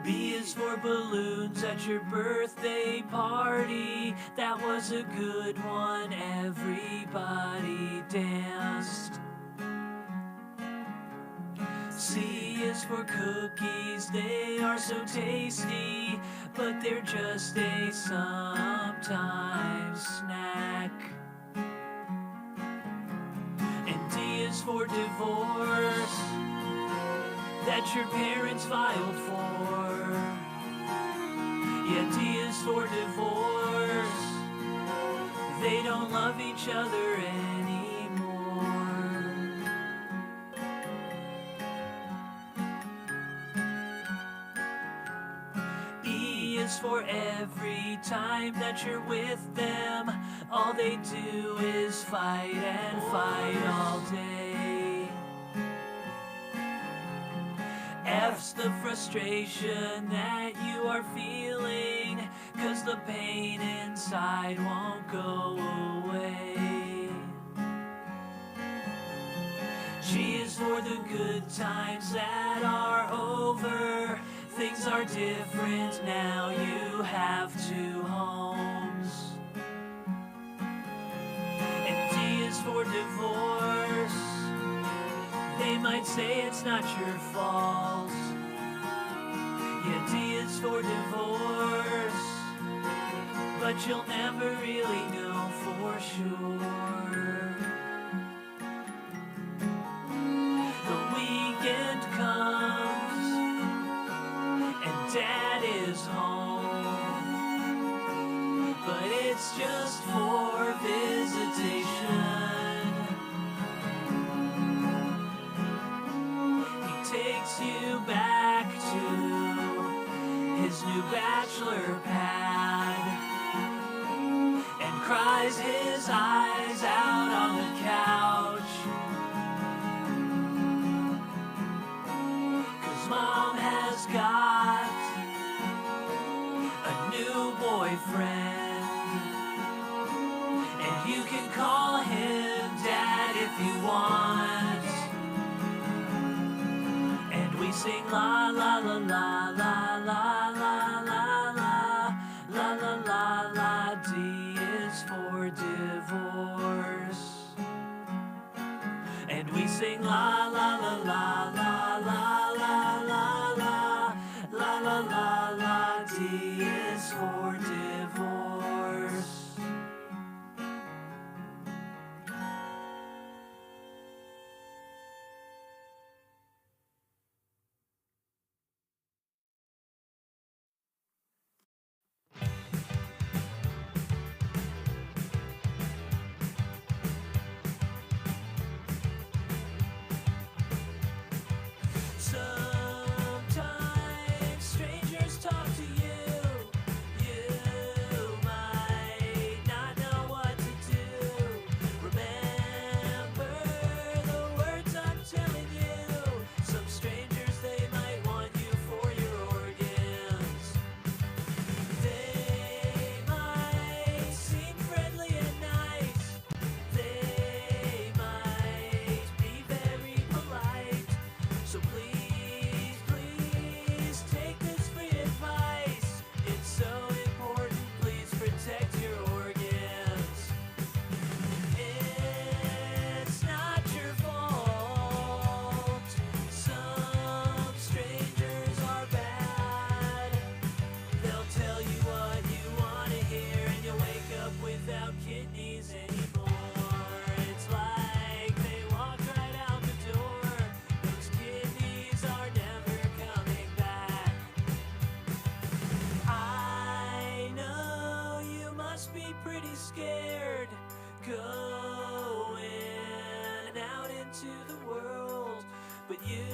B is for balloons at your birthday party. That was a good one, everybody danced. C is for cookies, they are so tasty, but they're just a sometimes snack. And D is for divorce, that your parents filed for. Yeah, D is for divorce, they don't love each other anymore. E is for every time that you're with them, all they do is fight and fight all day. F's the frustration that you are feeling, 'cause the pain inside won't go away. G is for the good times that are over, things are different now, you have 2 homes. And D is for divorce, they might say it's not your fault. Yeah, D is for divorce, but you'll never really know for sure. The weekend comes and Dad is home, but it's just for visitation. Takes you back to his new bachelor pad and cries his eyes out on the couch, 'cause Mom has got a new boyfriend, and you can call him Dad if you want. We sing la la la la la la la la la la la la la. D is for divorce, and we sing la la la la la la la la la la la la la. D is for divorce. Sometimes strangers talk to you. You might not know what to do. Remember the words I'm telling you. Some strangers, they might want you for your organs. They might seem friendly and nice. They might be very polite. So please, please take this free advice. It's so important, please protect your organs. It's not your fault. Some strangers are bad. They'll tell you what you want to hear, and you'll wake up without kidneys anymore. It's like they walked right out the door. Those kidneys are never coming back. I know you must be pretty scared going out into the world, but you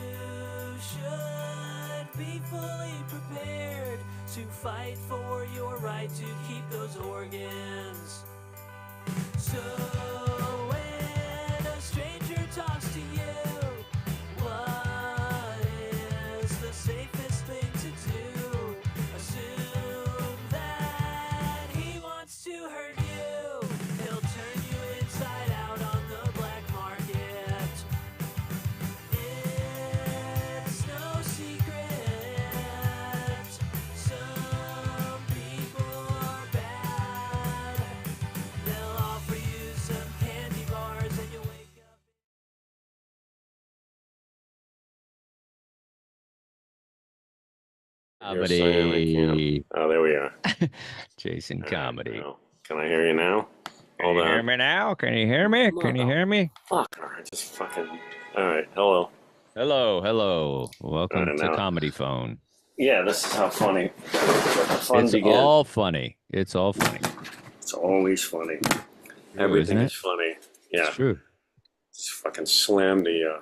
should be fully prepared to fight for your right to keep those organs. So when a stranger talks to you, what is the safest thing to do? Assume that he wants to hurt you. He'll turn you inside out on the black market. It's no secret You're saying I can't. Comedy. Oh, there we are. Jason All right, Comedy. now. Can I hear you now? Can Hold you hear on. me now? Can you hear me? Can you hear me? Motherfucker. I just fucking. All right. Hello. Hello, hello. All Welcome right, to now. Comedy Phone. Yeah, this is how funny. Let the fun It's begin. all funny. It's all funny. It's always funny. True, isn't Everything it? is funny. It's Yeah. true. Just fucking slam the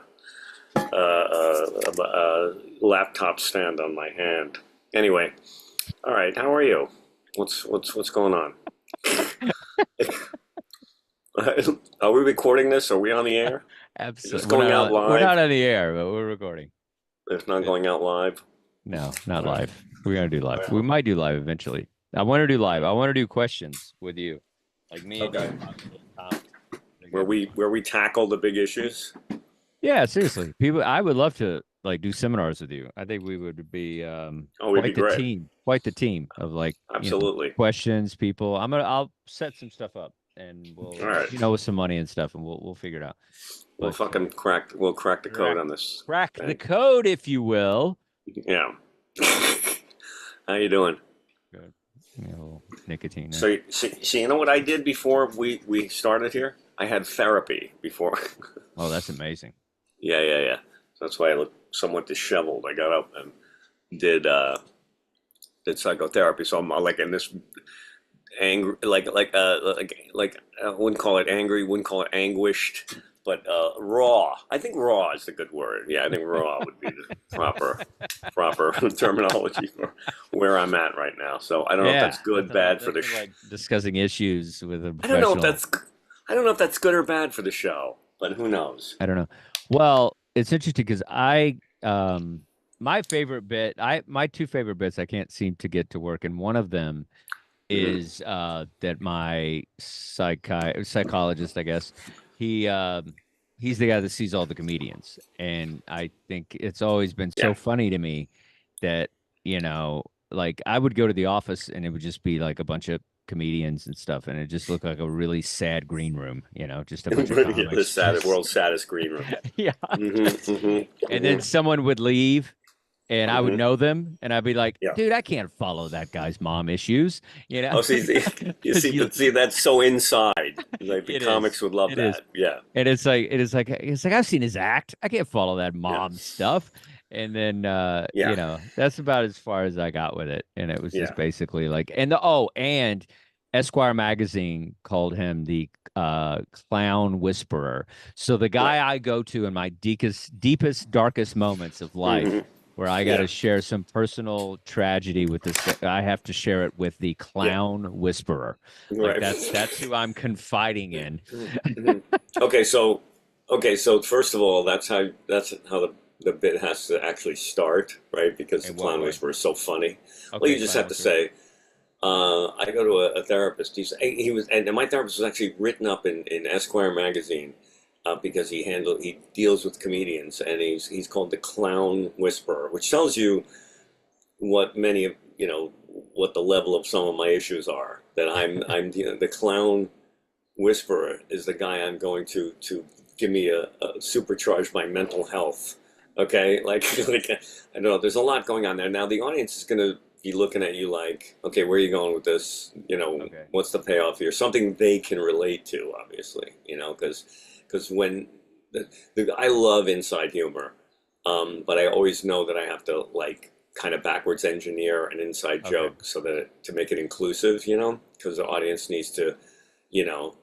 laptop stand on my hand. Anyway. All right. How are you? What's going on? Are we recording this? Are we on the air? Is this Absolutely. going out We're live? not on the air, but we're recording. It's not It, going out live. no, not All right. live. We're gonna do live. We Well, might do live eventually. I want to do live. I want to do questions with you. Like me and you okay. talking about comedy. I think Where that'd be we fun. where we tackle the big issues. Yeah, seriously. People, I would love to like do seminars with you. I think we would be Oh, we'd be great. quite the team of like, Absolutely. questions, people. I'll set some stuff up and All we'll right. with some money and stuff and we'll figure it out. We'll But fucking crack. We'll crack the code crack on this crack the thing. code, if you will. Yeah. How you doing? Good. Nicotine there. So you know what I did before we started here? I had therapy before. Oh, that's amazing. Yeah. That's why I look somewhat disheveled. I got up and did uh did psychotherapy. So I'm like in this angry, I wouldn't call it angry, wouldn't call it anguished, but raw. I think raw is the good word. Yeah, I think raw would be the proper terminology for where I'm at right now. So I don't know if that's Yeah, good, bad for the. nothing like discussing issues with a I don't know if professional. that's good or bad for the show, but who knows? I don't know. Well, it's interesting because my favorite bit, my two favorite bits I can't seem to get to work, and one of them Hmm. is that my psychologist, I guess, he he's the guy that sees all the comedians, and I think it's always been Yeah. so funny to me that like I would go to the office and it would just be like a bunch of comedians and stuff, and it just looked like a really sad green room, just a bunch of The comics, just world's saddest green room. yeah, Hmm. just and then Hmm. someone would leave and I would Hmm. know them and I'd be like, Yeah. dude, I can't follow that guy's mom issues, Oh, see, you 'Cause see, but see, that's so inside. Like the it comics is. would love It is. that. Yeah, And it's like I've seen his act. I can't follow that yeah, mom stuff. And then yeah, that's about as far as I got with it. And it was just yeah. basically like and Esquire magazine called him the clown whisperer. So the Right. guy I go to in my deepest, darkest moments of life Hmm. where I got Yeah, to share some personal tragedy with this guy, I have to share it with the yeah. clown whisperer. Like Right. that's who I'm confiding in. Mhm. Okay, so first of all, that's how the bit has to actually start, right? Because the In what clown way? whisperer is so funny. Well, you Okay, just clown have to whisperer. say, I go to a therapist. He was, and my therapist was actually written up in Esquire magazine because he deals with comedians, and he's called the clown whisperer, which tells you what many of what the level of some of my issues are. That I'm the clown whisperer is the guy I'm going to give me a supercharge my mental health. Okay, like I don't know. There's a lot going on there. Now the audience is going to be looking at you like, okay, where are you going with this? Okay. What's the payoff here? Something they can relate to, obviously. Because when I love inside humor, but I always know that I have to like kind of backwards engineer an inside Okay. joke so that to make it inclusive, because the audience needs to,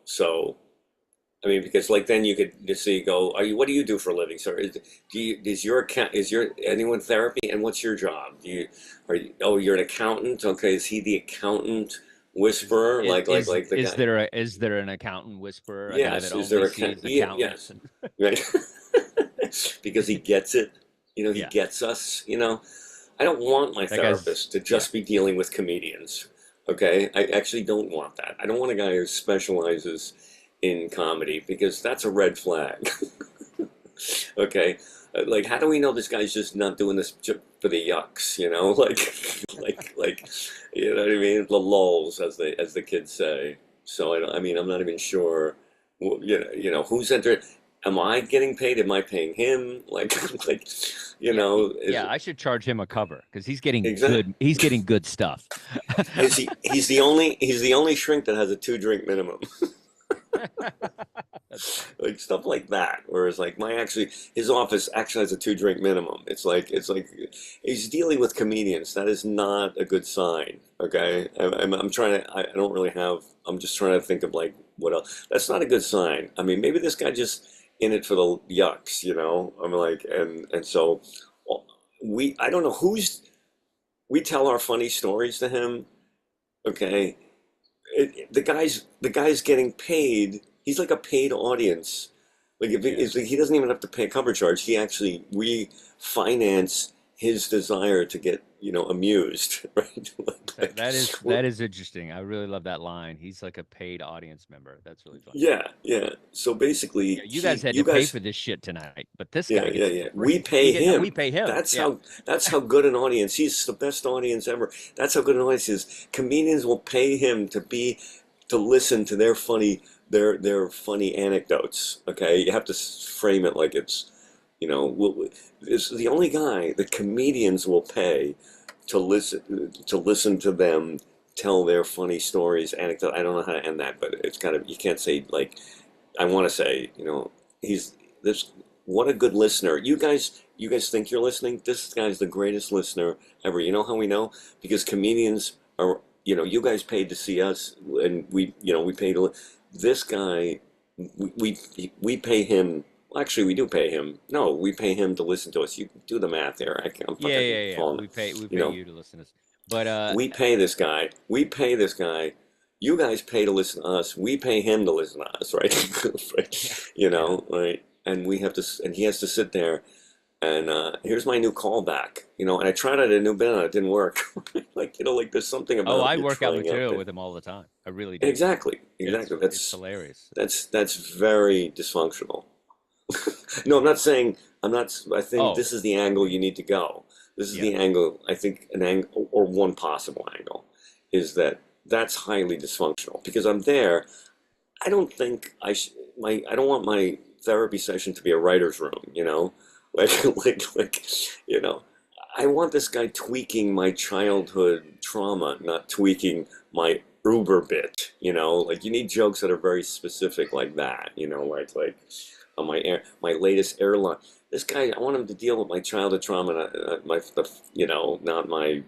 so I mean, because like then you could just see, go, what do you do for a living, sir? Is your account, is your anyone therapy, and what's your job? Oh, you're an accountant? Okay, is he the accountant whisperer? Like the guy? Is there an accountant whisperer, a guy that Yes, is there only a account? sees Yeah, accountants? yes, right. Because he gets it, he Yeah, gets us. I don't want my that guy's therapist to yeah. just be dealing with comedians. Okay, I actually don't want that. I don't want a guy who specializes in comedy because that's a red flag. Okay, like how do we know this guy's just not doing this for the yucks? Like you know what I mean? The lulls, as the kids say. So I mean, I'm not even sure. Who's entered. am I getting paid? Am I paying him? Like, like, you Yeah, know, I should charge him a cover because he's getting exactly. good. He's getting good stuff. Is he? He's the only shrink that has a 2 drink minimum. That's funny. Like stuff like that. Whereas like his office actually has a 2 drink minimum. It's like he's dealing with comedians. That is not a good sign. Okay, I'm trying to. I don't really have. I'm just trying to think of like what else. That's not a good sign. I mean, maybe this guy just in it for the yucks. I'm like, and so I don't know we tell our funny stories to him. Okay, the guy's getting paid. He's like a paid audience. Like if Yeah. it's like he doesn't even have to pay a cover charge. We finance his desire to get amused, right? Like, That is interesting. I really love that line. He's like a paid audience member. That's really funny. yeah, yeah. So Yeah, basically, you guys had you to pay guys, for this shit tonight, but this yeah, guy yeah, gets it yeah. for We free. pay We him. pay him. That's Yeah. how good an audience. He's the best audience ever. That's how good an audience is. Comedians will pay him to listen to their funny anecdotes. Okay, you have to frame it like it's the only guy that comedians will pay to listen to them tell their funny stories, anecdote. I don't know how to end that, but it's kind of you can't say like I want to say he's this. What a good listener. You guys think you're listening? This guy's the greatest listener ever. You know how we know? Because comedians are. You guys paid to see us, and we paid to. This guy, we pay him. Well, actually, we do pay him. No, we pay him to listen to us. You do the math here. I'm Yeah, fucking yeah, yeah. falling. We You pay know, you to listen to us. But we pay this guy. We pay this guy. You guys pay to listen to us. We pay him to listen to us, right? yeah, Right? yeah. Right? And and he has to sit there. And here's my new callback. And I tried out a new bit and it didn't work. Like there's something Oh, about I you work out trying out material there. with him all the time. I really do. Exactly, It's exactly. it's hilarious. That's very dysfunctional. No, I'm not saying I'm not. I think Oh, this is the angle you need to go. This is yeah. the angle. I think an angle or one possible angle is that's highly dysfunctional because I'm there. I don't think I don't want my therapy session to be a writer's room. Like like you know. I want this guy tweaking my childhood trauma, not tweaking my Uber bit. Like you need jokes that are very specific like that. Like on my latest airline. This guy, I want him to deal with my childhood trauma, not my,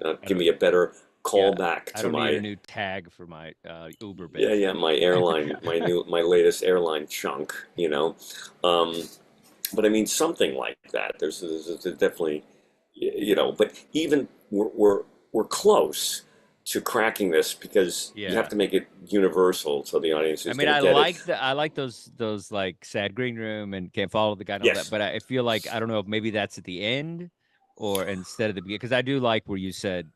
I give don't me a better yeah. callback I to don't need a my, new tag for my Uber yeah, bit. yeah, my airline, my latest airline chunk. Um, but I mean something like that. There's definitely, but even we're close to cracking this because you have Yeah. to make it universal so the audience I is mean, going to get it. I like those like sad green room and can't follow the guy and all that, Yes. but I feel like I don't know if maybe that's at the end or instead of the beginning because I do like where you said,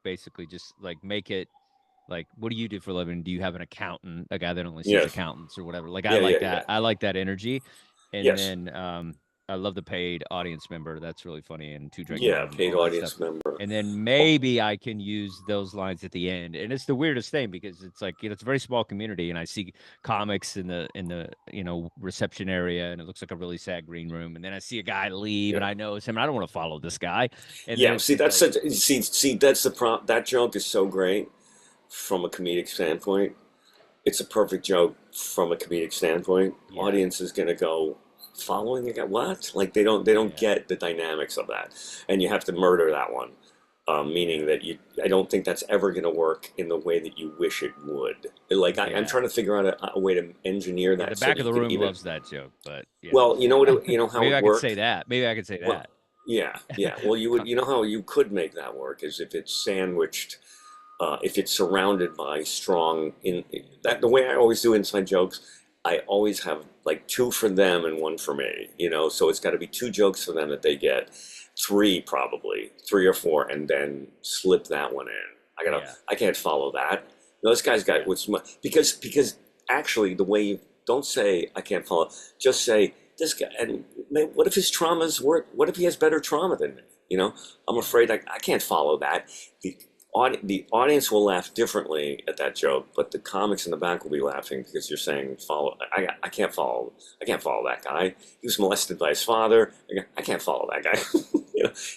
basically just like make it like what do you do for a living? Do you have an accountant, a guy that only sees Yes. accountants or whatever? Like I Yeah, like yeah, that. yeah. I like that energy. And Yes. then I love the paid audience member. That's really funny and two drink Yeah, minimum, paid all that stuff. audience member. And then Oh, maybe I can use those lines at the end. And it's the weirdest thing because it's like, it's a very small community and I see comics in the reception area and it looks like a really sad green room. And then I see a guy leave yeah. and I know it's him. And I don't want to follow this guy. And then Yeah, it's see just that's like, such see that's the that joke is so great from a comedic standpoint. It's a perfect joke from a comedic standpoint. yeah, Audience is going to go following a guy what? Like they don't yeah, get the dynamics of that. And you have to murder that one. Meaning that I don't think that's ever going to work in the way that you wish it would. Like I'm yeah. trying to figure out a way to engineer Yeah, the that so back that of you the can room even. loves that joke, but Well, you know how maybe it I could say worked. that. Maybe I could say Well, that. yeah, yeah. Well, you know how you could make that work is if it's sandwiched, if it's surrounded by strong that the way I always do inside jokes, I always have like two for them and one for me. So it's got to be two jokes for them that they get, three probably, three or four, and then slip that one in. Yeah, I can't follow that. No, this guy's got yeah, what's because actually the way you don't say I can't follow, just say this guy. And man, what if his trauma's work? What if he has better trauma than me? I'm yeah, afraid I can't follow that. The the audience will laugh differently at that joke, but the comics in the back will be laughing because you're saying, "Follow." I can't follow. I can't follow that guy. He was molested by his father. I can't follow that guy.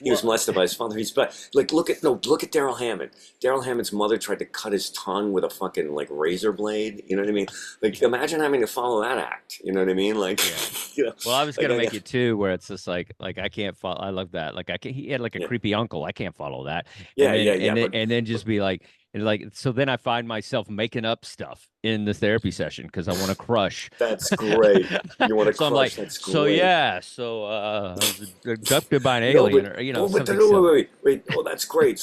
He was molested by his father. He's like, look at Daryl Hammond. Daryl Hammond's mother tried to cut his tongue with a fucking like razor blade. You know what I mean? Like, imagine having to follow that act. You know what I mean? Like, Well, I was like, gonna make it too, where it's just like I can't follow. I love that. Like he had like a creepy uncle. I can't follow that. And then just be like, so then I find myself making up stuff in the therapy session because I want to crush. That's great. You want to So crush? I'm like, That's so great. yeah, so I was abducted by an alien, or something. Wait. Well, that's great.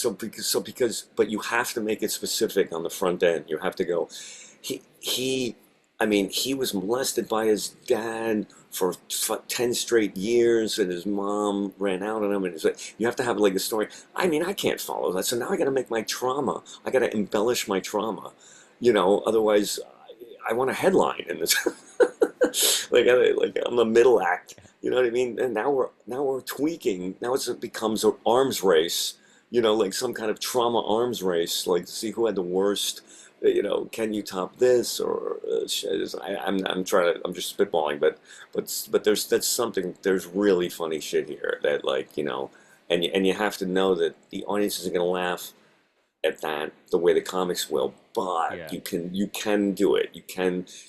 But you have to make it specific on the front end. You have to go. He was molested by his dad for 10 straight years, and his mom ran out on him, and it's like, you have to have like a story. I can't follow that, so now I got to make my trauma. I got to embellish my trauma, otherwise I want a headline in this. like on the middle act, you know what I mean? And now we're tweaking. Now it becomes an arms race, like some kind of trauma arms race, like to see who had the worst. Can you top this? Or I'm just spitballing, but there's really funny shit here that and you have to know that the audience isn't going to laugh at that the way the comics will, but you can do it.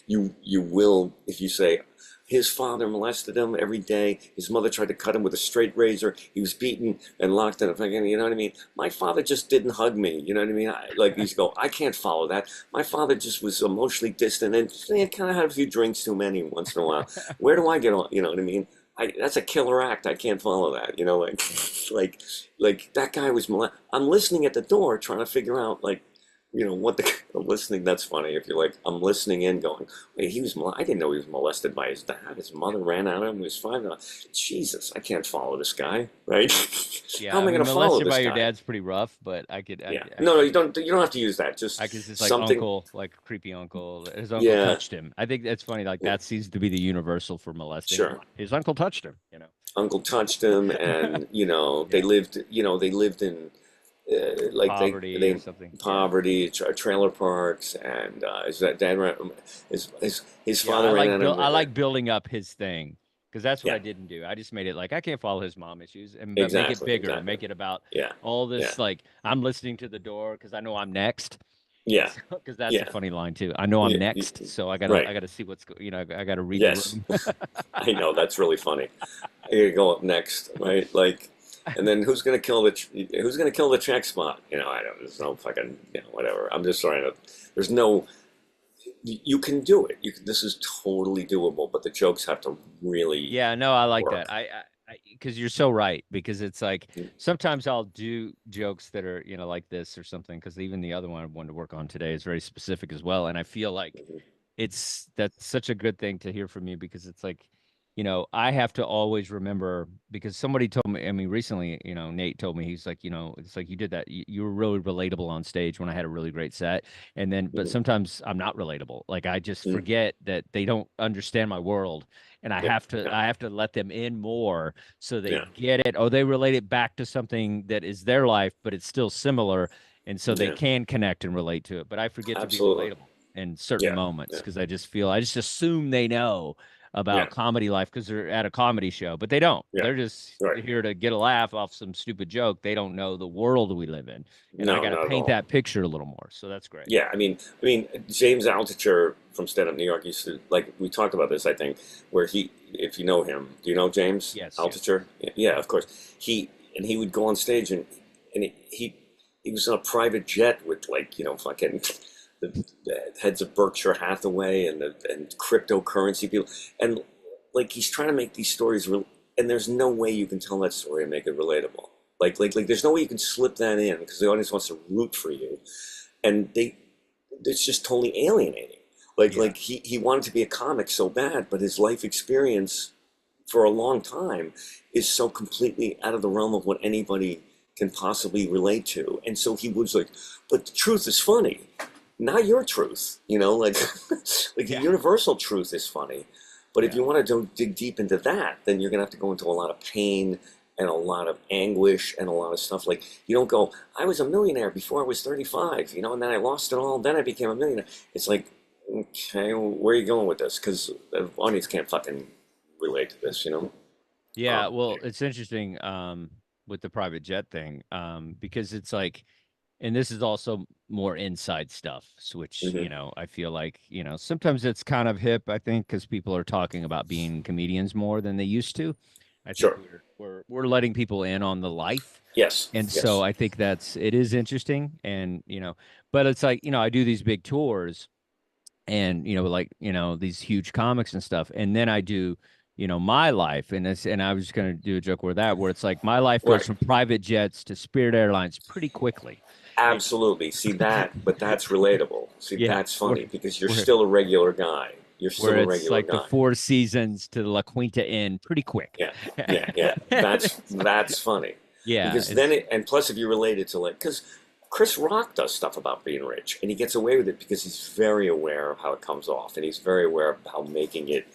You will if you say, his father molested him every day. His mother tried to cut him with a straight razor. He was beaten and locked in a fucking, you know what I mean? My father just didn't hug me, you know what I mean? You go, I can't follow that. My father just was emotionally distant and he kind of had a few drinks too many once in a while. Where do I get on, you know what I mean? That's a killer act. I can't follow that, like that guy was I'm listening at the door trying to figure out what I'm listening. That's funny. If you're like, I'm listening in going, wait, I didn't know he was molested by his dad. His mother ran out of him. He was 5. Jesus, I can't follow this guy, right? Yeah, how am I going to follow molested this by guy? your dad's pretty rough, but I could. No, you don't have to use that. Just I guess it's like something. uncle, like creepy uncle. His uncle touched him. I think that's funny. Like that seems to be the universal for molesting. Sure. His uncle touched him. Uncle touched him, and they lived. They lived in. Poverty or something. Poverty, trailer parks, and his dad ran. His father ran out of him. I like building up his thing because that's what I didn't do. I just made it like I can't follow his mom issues and make it bigger, make it about all this. Like I'm listening to the door because I know I'm next. Yeah, because that's a funny line too. I know I'm next, so I gotta see what's I gotta read the room. I know, that's really funny. I gotta go up next, right? Like. And then who's gonna kill the check spot? There's no fucking whatever. I'm just trying to. There's no. You can do it. This is totally doable, but the jokes have to really. Yeah, no, I like work. that. I because you're so right. Because it's like sometimes I'll do jokes that are like this or something. Because even the other one I wanted to work on today is very specific as well, and I feel like that's such a good thing to hear from you because it's like. I have to always remember because somebody told me, recently, Nate told me, he's like, it's like you did that. You were really relatable on stage when I had a really great set. And then, but sometimes I'm not relatable. Like I just forget that they don't understand my world. And I have to let them in more so they get it. Or they relate it back to something that is their life, but it's still similar. And so they can connect and relate to it. But I forget to be relatable in certain moments because I just assume they know about comedy life because they're at a comedy show, but they don't. They're just here to get a laugh off some stupid joke. They don't know the world we live in, and I got to paint that picture a little more. So that's great. Yeah, I mean, James Altucher from Stand Up New York used to we talked about this. I think where if you know him, do you know James Altucher? Yeah, of course. He would go on stage and he was on a private jet with fucking. The heads of Berkshire Hathaway and cryptocurrency people, and he's trying to make these stories real, and there's no way you can tell that story and make it relatable. Like there's no way you can slip that in because the audience wants to root for you, and it's just totally alienating. Like he wanted to be a comic so bad, but his life experience for a long time is so completely out of the realm of what anybody can possibly relate to, and so he was like, but the truth is funny. Not your truth, the universal truth is funny. But if you want to dig deep into that, then you're going to have to go into a lot of pain and a lot of anguish and a lot of stuff. Like, you don't go, I was a millionaire before I was 35, you know, and then I lost it all, then I became a millionaire. It's like, okay, where are you going with this? Because the audience can't fucking relate to this, you know? Yeah, well, it's interesting with the private jet thing because it's like, and this is also more inside stuff, which, Mhm. you know, I feel like, you know, sometimes it's kind of hip, I think, because people are talking about being comedians more than they used to. I think Sure. we're letting people in on the life. Yes. And so Yes. I think it is interesting. And, you know, but it's like, you know, I do these big tours and, you know, like, you know, these huge comics and stuff. And then I do, you know, my life. And I was just going to do a joke where it's like my life goes Right. from private jets to Spirit Airlines pretty quickly. And Absolutely. See that, but that's relatable. See, yeah, that's funny because you're where still a regular guy. You're still where a it's regular like the guy. Four Seasons to the La Quinta Inn pretty quick. Yeah. Yeah. Yeah. That's funny. Yeah, Because then and plus if you relate it to like, because Chris Rock does stuff about being rich and he gets away with it because he's very aware of how it comes off and he's very aware of how making it,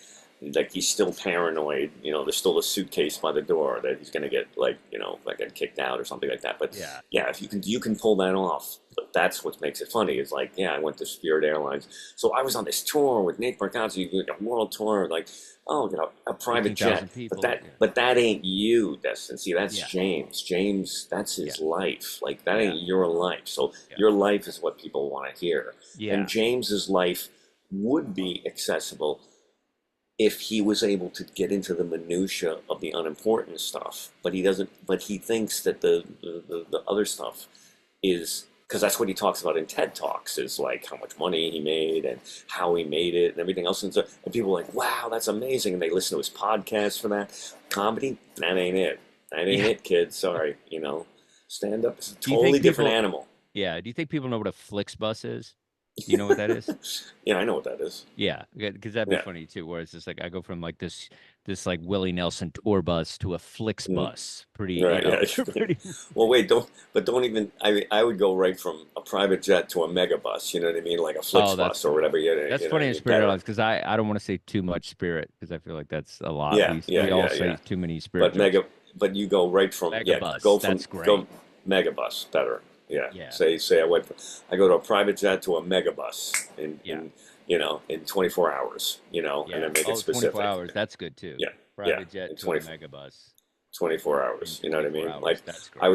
like he's still paranoid, you know, there's still a suitcase by the door that he's going to get like, you know, like get kicked out or something like that. But yeah, if you can pull that off, but that's what makes it funny is like, yeah, I went to Spirit Airlines. So I was on this tour with Nate Bargatze, like a world tour, like, oh, you know, a private 18,000 jet. people, But that ain't you, Dustin. See, that's Yeah. James. James, that's his life. Like that Yeah. ain't your life. So Yeah. your life is what people want to hear. Yeah. And James's life would be accessible if he was able to get into the minutia of the unimportant stuff, but he doesn't. But he thinks that the other stuff is because that's what he talks about in TED Talks is like how much money he made and how he made it and everything else. And, so, and people are like, wow, that's amazing, and they listen to his podcast for that. Comedy, that ain't it. That ain't it, kid. Sorry, you know, stand up is a Do you think totally different people- animal. Yeah. Do you think people know what a Flixbus is? Do you know what that is? Yeah, I know what that is. Yeah, because that'd be Yeah. funny too. Where it's just like I go from like this like Willie Nelson tour bus to a Flixbus. Pretty, Right, you know, yeah. pretty. Well, wait, don't even. I would go right from a private jet to a megabus. You know what I mean, like a Flixbus that's or whatever. That's you know, funny in you Spirit better- Airlines because I don't want to say too much Spirit because I feel like that's a lot. Yeah, we all yeah, say yeah. too many Spirit. But but you go right from Megabus, go from that's great. go megabus better. Yeah. Yeah. Say I go to a private jet to a megabus in Yeah. in 24 hours. You know, Yeah. and then make it specific. 24 hours. That's good too. Yeah, Private yeah, jet to 20 a megabus. 24 hours. You know what I 24 mean? hours, Like that's great. I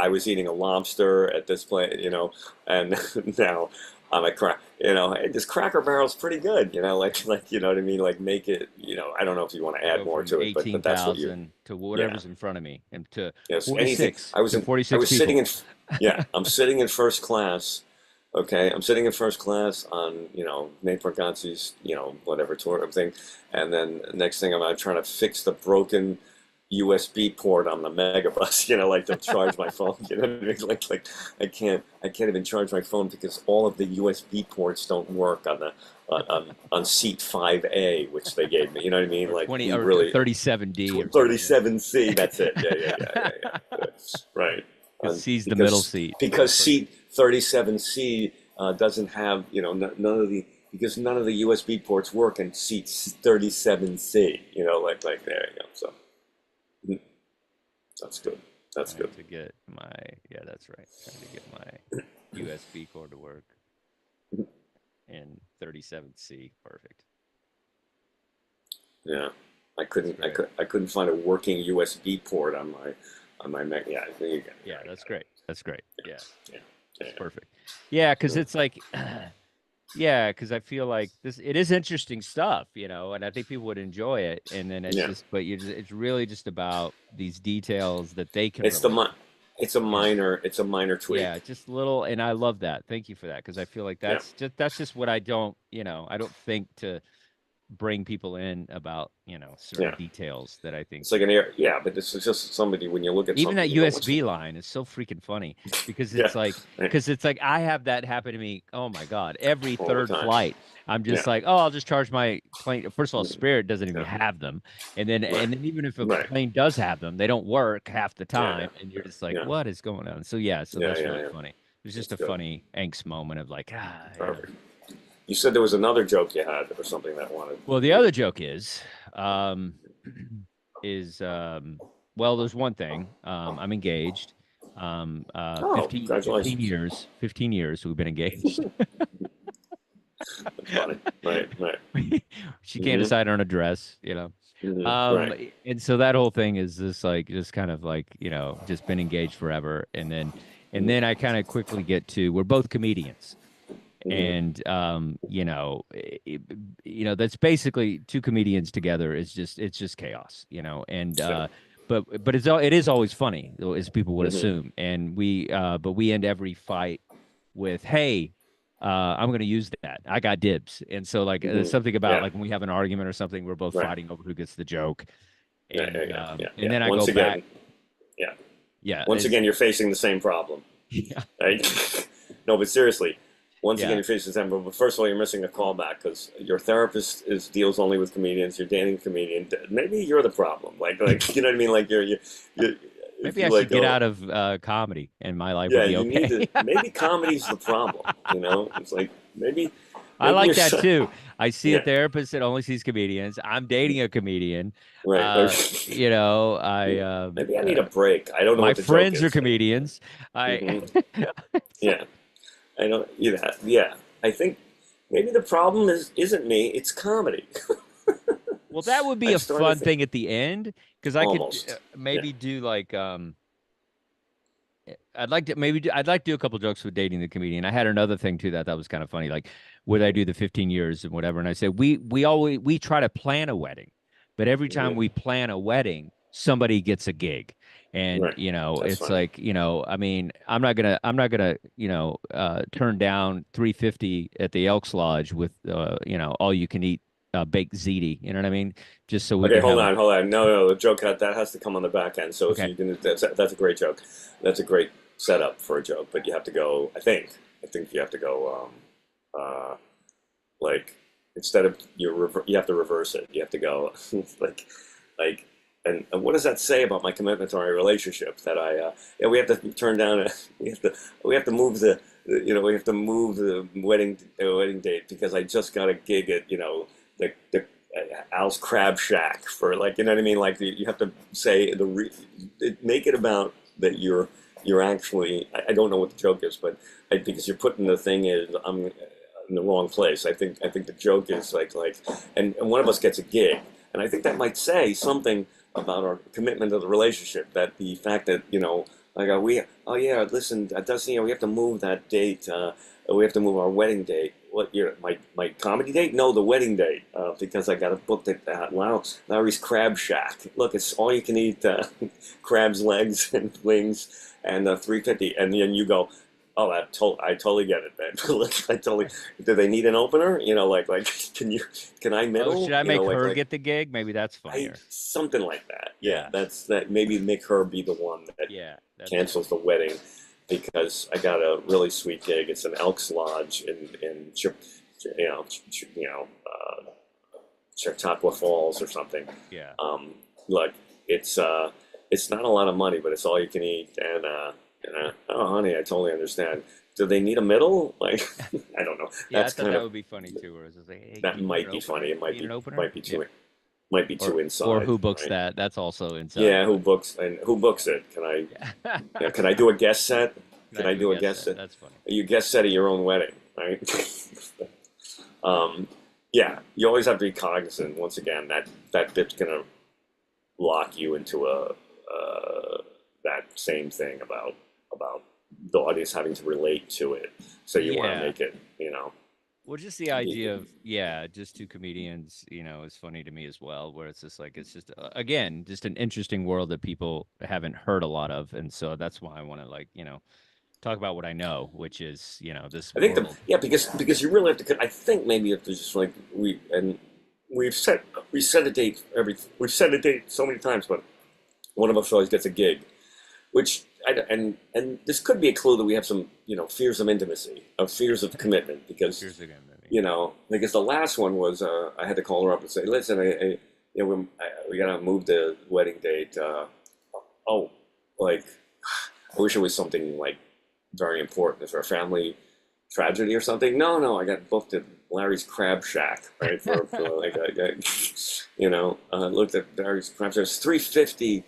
was eating a lobster at this place, you know, and now I'm at hey, this Cracker Barrel's pretty good, you know, like you know what I mean? Like make it, you know, I don't know if you want to add Go more from to it, but that's what you 18,000 to whatever's in front of me and to yes, 46 anything. I was to 46 sitting in people. I'm sitting in first class. Okay, I'm sitting in first class on, you know, Nate Bargatze's, you know, whatever tour thing, and then next thing I'm trying to fix the broken USB port on the megabus, you know, like to charge my phone, you know what I mean? Like I can't even charge my phone because all of the USB ports don't work on the on seat 5A, which they gave me, you know what I mean? Like 20 he or really 37D or 37C, that's it. Yeah. Right. C's the middle seat. Because seat 37C doesn't have, you know, none of the USB ports work in seat 37C, you know, like there you go. So that's good. That's good. To get that's right. Trying to get my USB cord to work in 37C. Perfect. Yeah. I couldn't find a working USB port on my Mac. Yeah, there you go. Yeah, that's great. That's great. Yeah. Yeah. That's perfect. Yeah, because it's like, yeah, because I feel like it is interesting stuff, you know, and I think people would enjoy it. And then it's just, but it's really just about these details that they can. It's it's a minor tweak. Yeah, just little, and I love that. Thank you for that because I feel like that's just what I don't, you know, I don't think to bring people in about, you know, certain details that I think it's like but this is just somebody when you look at even that you know, USB line is so freaking funny because it's like I have that happen to me. Oh my God, every third flight, I'm just like, oh, I'll just charge my plane. First of all, Spirit doesn't even have them, and then even if a plane does have them, they don't work half the time, and you're just like, what is going on? So that's really funny. It's just a funny angst moment of like, Perfect. You said there was another joke you had or something that wanted. Well, the other joke is well, there's one thing. I'm engaged. Oh, 15 congratulations. years. 15 years we've been engaged. That's funny. Right, right. She can't Hmm. decide on a dress, you know. Right. And so that whole thing is just like just kind of like, just been engaged forever. And then I kind of quickly get to we're both comedians. Hmm. And that's basically two comedians together is just it's just chaos, and Sure. but it is always funny, as people would Hmm. assume. And we end every fight with, hey, I'm going to use that. I got dibs. And so, like, there's Hmm. something about, Yeah. like, when we have an argument or something, we're both Right. fighting over who gets the joke. Yeah, yeah, And yeah, um, yeah, and yeah. then I go Once back. again, yeah. Yeah, Once again, you're facing the same problem. yeah, Right? No, but seriously, once again, yeah. you're facing the same problem. But first of all, you're missing a callback because your therapist deals only with comedians. You're dating a comedian. Maybe you're the problem. Like you know what I mean? Like you're if Maybe I you should like get go, out of comedy, and my life would yeah, be you need to. okay. Maybe comedy's the problem. You know, it's like I maybe like you're that too. I see a yeah, therapist that only sees comedians. I'm dating a comedian. right. Uh, I Maybe I need a break. I don't know my what the joke friends are is. comedians. I Hmm. Yeah, I don't. Yeah, yeah. I think maybe the problem isn't me. It's comedy. Well, that would be I'm a starting to fun think thing at the end, because I could almost. Yeah. maybe do like I'd like to maybe I'd like to do a couple jokes with dating the comedian. I had another thing too that was kind of funny. Like, would I do the 15 years and whatever? And I said we try to plan a wedding, but every time we Hmm. plan a wedding, somebody gets a gig. And Right. That's it's funny. like, I mean, I'm not gonna turn down 350 at the Elks Lodge with all you can eat baked ziti. You know what I mean? Just so we Okay, can have hold a on, hold on. No, no, the joke that has to come on the back end. So if okay. you can, that's a great joke. That's a great setup for a joke. But you have to go. I think you have to go. Like instead of you have to reverse it. You have to go like like. And what does that say about my commitment to our relationship? That yeah, we have to turn down. We have to move we have to move the wedding date because I just got a gig at the Al's Crab Shack for like you know what I mean. Like you have to say make it about that you're actually I don't know what the joke is, but because you're putting the thing is I'm in the wrong place. I think the joke is and one of us gets a gig, and I think that might say something about our commitment to the relationship. That the fact that like oh yeah, listen, Dustin, we have to move that date. We have to move our wedding date. What year? My comedy date? No, the wedding date. Because I got it booked at that. Wow, Larry's Crab Shack. Look, it's all you can eat crab's legs and wings and 350. And then you go, oh, I totally get it, man. Look, I totally. Do they need an opener? Like, can I Oh, middle? should I make her Like get the gig? Maybe that's I funnier. something like that. Yeah, Yeah. that's that. Maybe make her be the one that Yeah, that's cancels the wedding because I got a really sweet gig. It's an Elks Lodge you know, Chautauqua Falls or something. yeah. Look, it's not a lot of money, but it's all you can eat. And oh, honey, I totally understand. Do they need a middle? Like, I don't know. Yeah, I That's thought kind that of would be funny too, where it's just like, hey, that you need might an be opener? funny. It You need an opener? might be Yeah. too Or inside, who books right? that? That's also inside, Yeah, but who books it? yeah. Can I do a guest set? Can Can I I do a do a guest guest set? set? That's funny. You guest set at your own wedding, right? um, yeah, you always have to be cognizant. Once again, that bit's gonna lock you into a that same thing about the audience having to relate to it. So you want to Yeah. make it, Well, just the idea of, yeah, just two comedians, is funny to me as well, where it's just like, it's just, again, just an interesting world that people haven't heard a lot of. And so that's why I want to, like, talk about what I know, which is, this I think world. yeah, because you really have to. I think maybe if there's just like we've set a date so many times, but one of us always gets a gig, which and this could be a clue that we have some fears of intimacy, of fears of commitment, because Here's again, maybe. because the last one was I had to call her up and say, listen, we gotta move the wedding date. Oh, like I wish it was something like very important. Is there a family tragedy or something? No, no, I got booked at Larry's Crab Shack, right? For like looked at Larry's Crab Shack. It's 350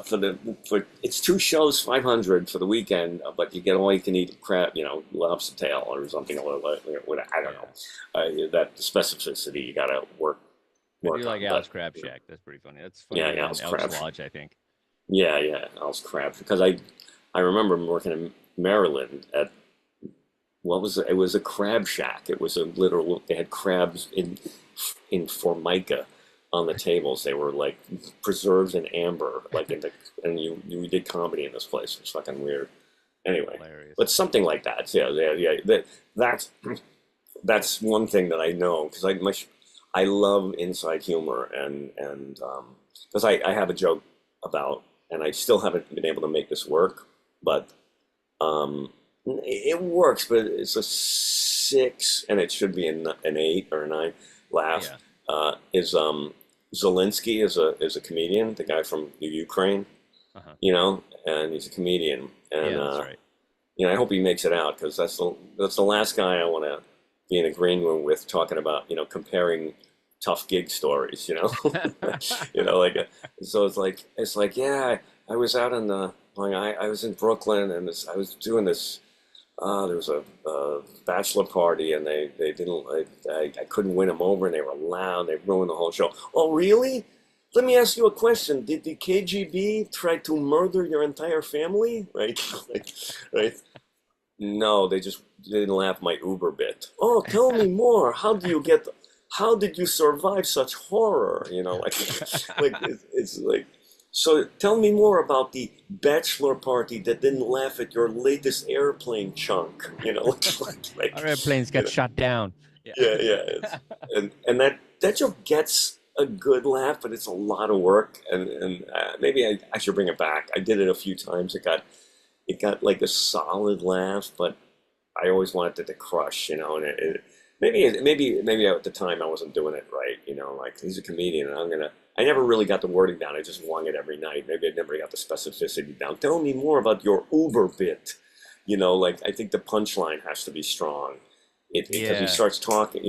for it's 2 shows, 500 for the weekend, but you get all you can eat crab, lobster tail or something. Or I don't know. That specificity you gotta work. I do like on, Al's but, Crab Shack. That's pretty funny. That's funny. yeah, Than Al's Elks Crab. Lodge, I think. Yeah, Al's crab because I remember working in Maryland at what was it? It was a crab shack. It was a literal. They had crabs in formica on the tables. They were like preserved in amber, like and you did comedy in this place. It's fucking weird. Anyway, Hilarious. but something like that. Yeah. That's one thing that I know because I love inside humor and because I have a joke about and I still haven't been able to make this work, but it works, but it's a 6 and it should be an 8 or a 9 laugh. Yeah. Is Zelensky is a comedian, the guy from the Ukraine, and he's a comedian, and Yeah, that's right. I hope he makes it out because that's the last guy I want to be in a green room with talking about comparing tough gig stories, so it's like yeah, I was out in the I was in Brooklyn and I was doing this. There was a bachelor party and they didn't I couldn't win them over and they were loud. They ruined the whole show. Oh really? Let me ask you a question. Did the KGB try to murder your entire family? Right? Right? No, they just didn't laugh my Uber bit. Oh, tell me more. How did you survive such horror? It's like, so tell me more about the bachelor party that didn't laugh at your latest airplane chunk. Our airplanes got shot down. Yeah. And that joke gets a good laugh, but it's a lot of work. And maybe I should bring it back. I did it a few times. It got like a solid laugh, but I always wanted it to crush, and maybe at the time I wasn't doing it right, like he's a comedian and I never really got the wording down. I just wung it every night. Maybe I never got the specificity down. Tell me more about your Uber bit, like I think the punchline has to be strong. Because he starts talking,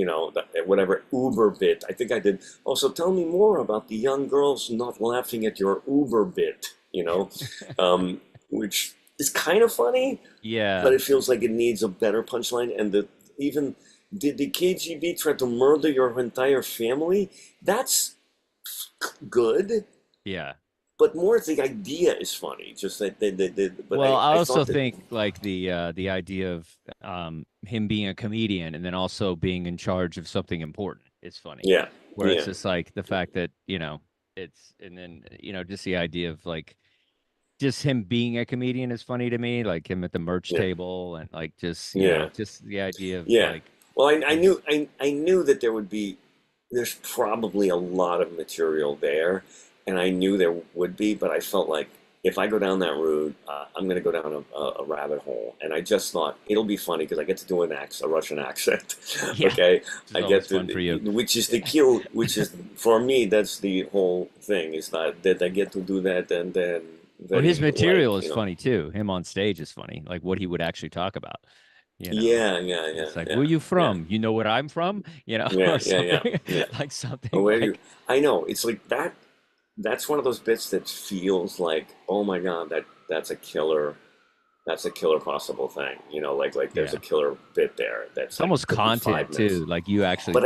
whatever Uber bit. I think I did. Also, tell me more about the young girls not laughing at your Uber bit, which is kind of funny. Yeah. But it feels like it needs a better punchline. And did the KGB try to murder your entire family? That's good. Yeah. But more the idea is funny. Just that they did. But Well, I also thought think like the idea of him being a comedian and then also being in charge of something important is funny. Yeah. Where it's just like the fact that, it's and then, just the idea of like just him being a comedian is funny to me, like him at the merch table and like just just the idea of like well, I knew that there's probably a lot of material there, and I knew there would be, but I felt like if I go down that route, I'm going to go down a rabbit hole, and I just thought it'll be funny because I get to do a Russian accent. Okay, I get to, for you. which is the kill, which is for me that's the whole thing is that I get to do that, and then. Well, his material is funny too. Him on stage is funny, like what he would actually talk about. Yeah. It's like, where are you from? You know where I'm from? Yeah. Like something. I know it's like that. That's one of those bits that feels like, oh my god, that's a killer. That's a killer possible thing. Like there's a killer bit there. That's it's almost content too. Like you actually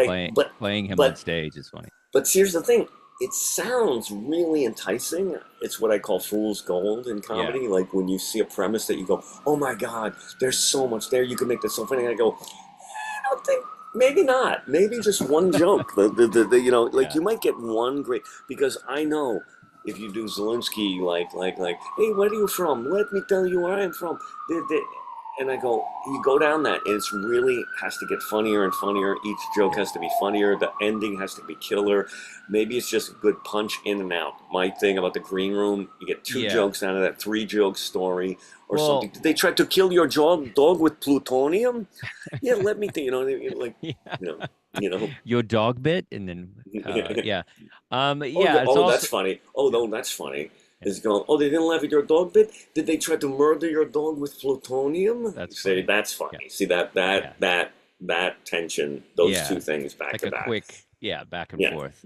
playing him on stage is funny. But here's the thing. It sounds really enticing. It's what I call fool's gold in comedy. Yeah. Like when you see a premise that you go, oh my God, there's so much there. You can make this so funny. And I go, I don't think, maybe not. Maybe just one joke. You might get one great, because I know if you do Zelensky, like, hey, where are you from? Let me tell you where I'm from. And I go, you go down that, and it's really has to get funnier and funnier. Each joke has to be funnier. The ending has to be killer. Maybe it's just a good punch in and out. My thing about the green room, you get 2 jokes out of that 3-joke story or something. Did they try to kill your dog with plutonium? Yeah, let me think. Your dog bit, and then that's funny. Oh no, that's funny. Is going, oh, they didn't laugh at your dog bit? Did they try to murder your dog with plutonium? That's funny. See that tension, those 2 things back to back. Quick, back and forth,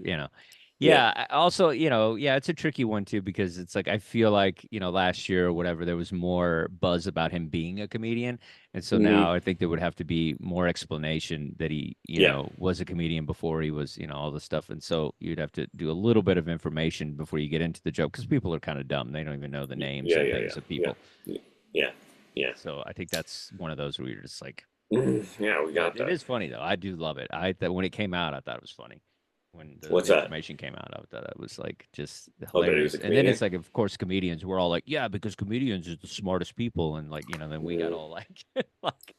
Yeah. Also, yeah, it's a tricky one too because it's like I feel like, last year or whatever, there was more buzz about him being a comedian. And so Mhm. now I think there would have to be more explanation that he, Yeah, was a comedian before he was, all this stuff. And so you'd have to do a little bit of information before you get into the joke because people are kind of dumb. They don't even know the names yeah, and yeah, things yeah, of yeah, people. yeah, yeah. So I think that's one of those where you're just like, Yeah, we but got it that. is funny though. I do love it. I that when it came out, I thought it was funny. When the What's that? information came out, I thought it was like just Oh, that he was hilarious. a And then comedian. it's like, of course, comedians were all like, "Yeah, because comedians are the smartest people," and like, then we got Mm, all like, like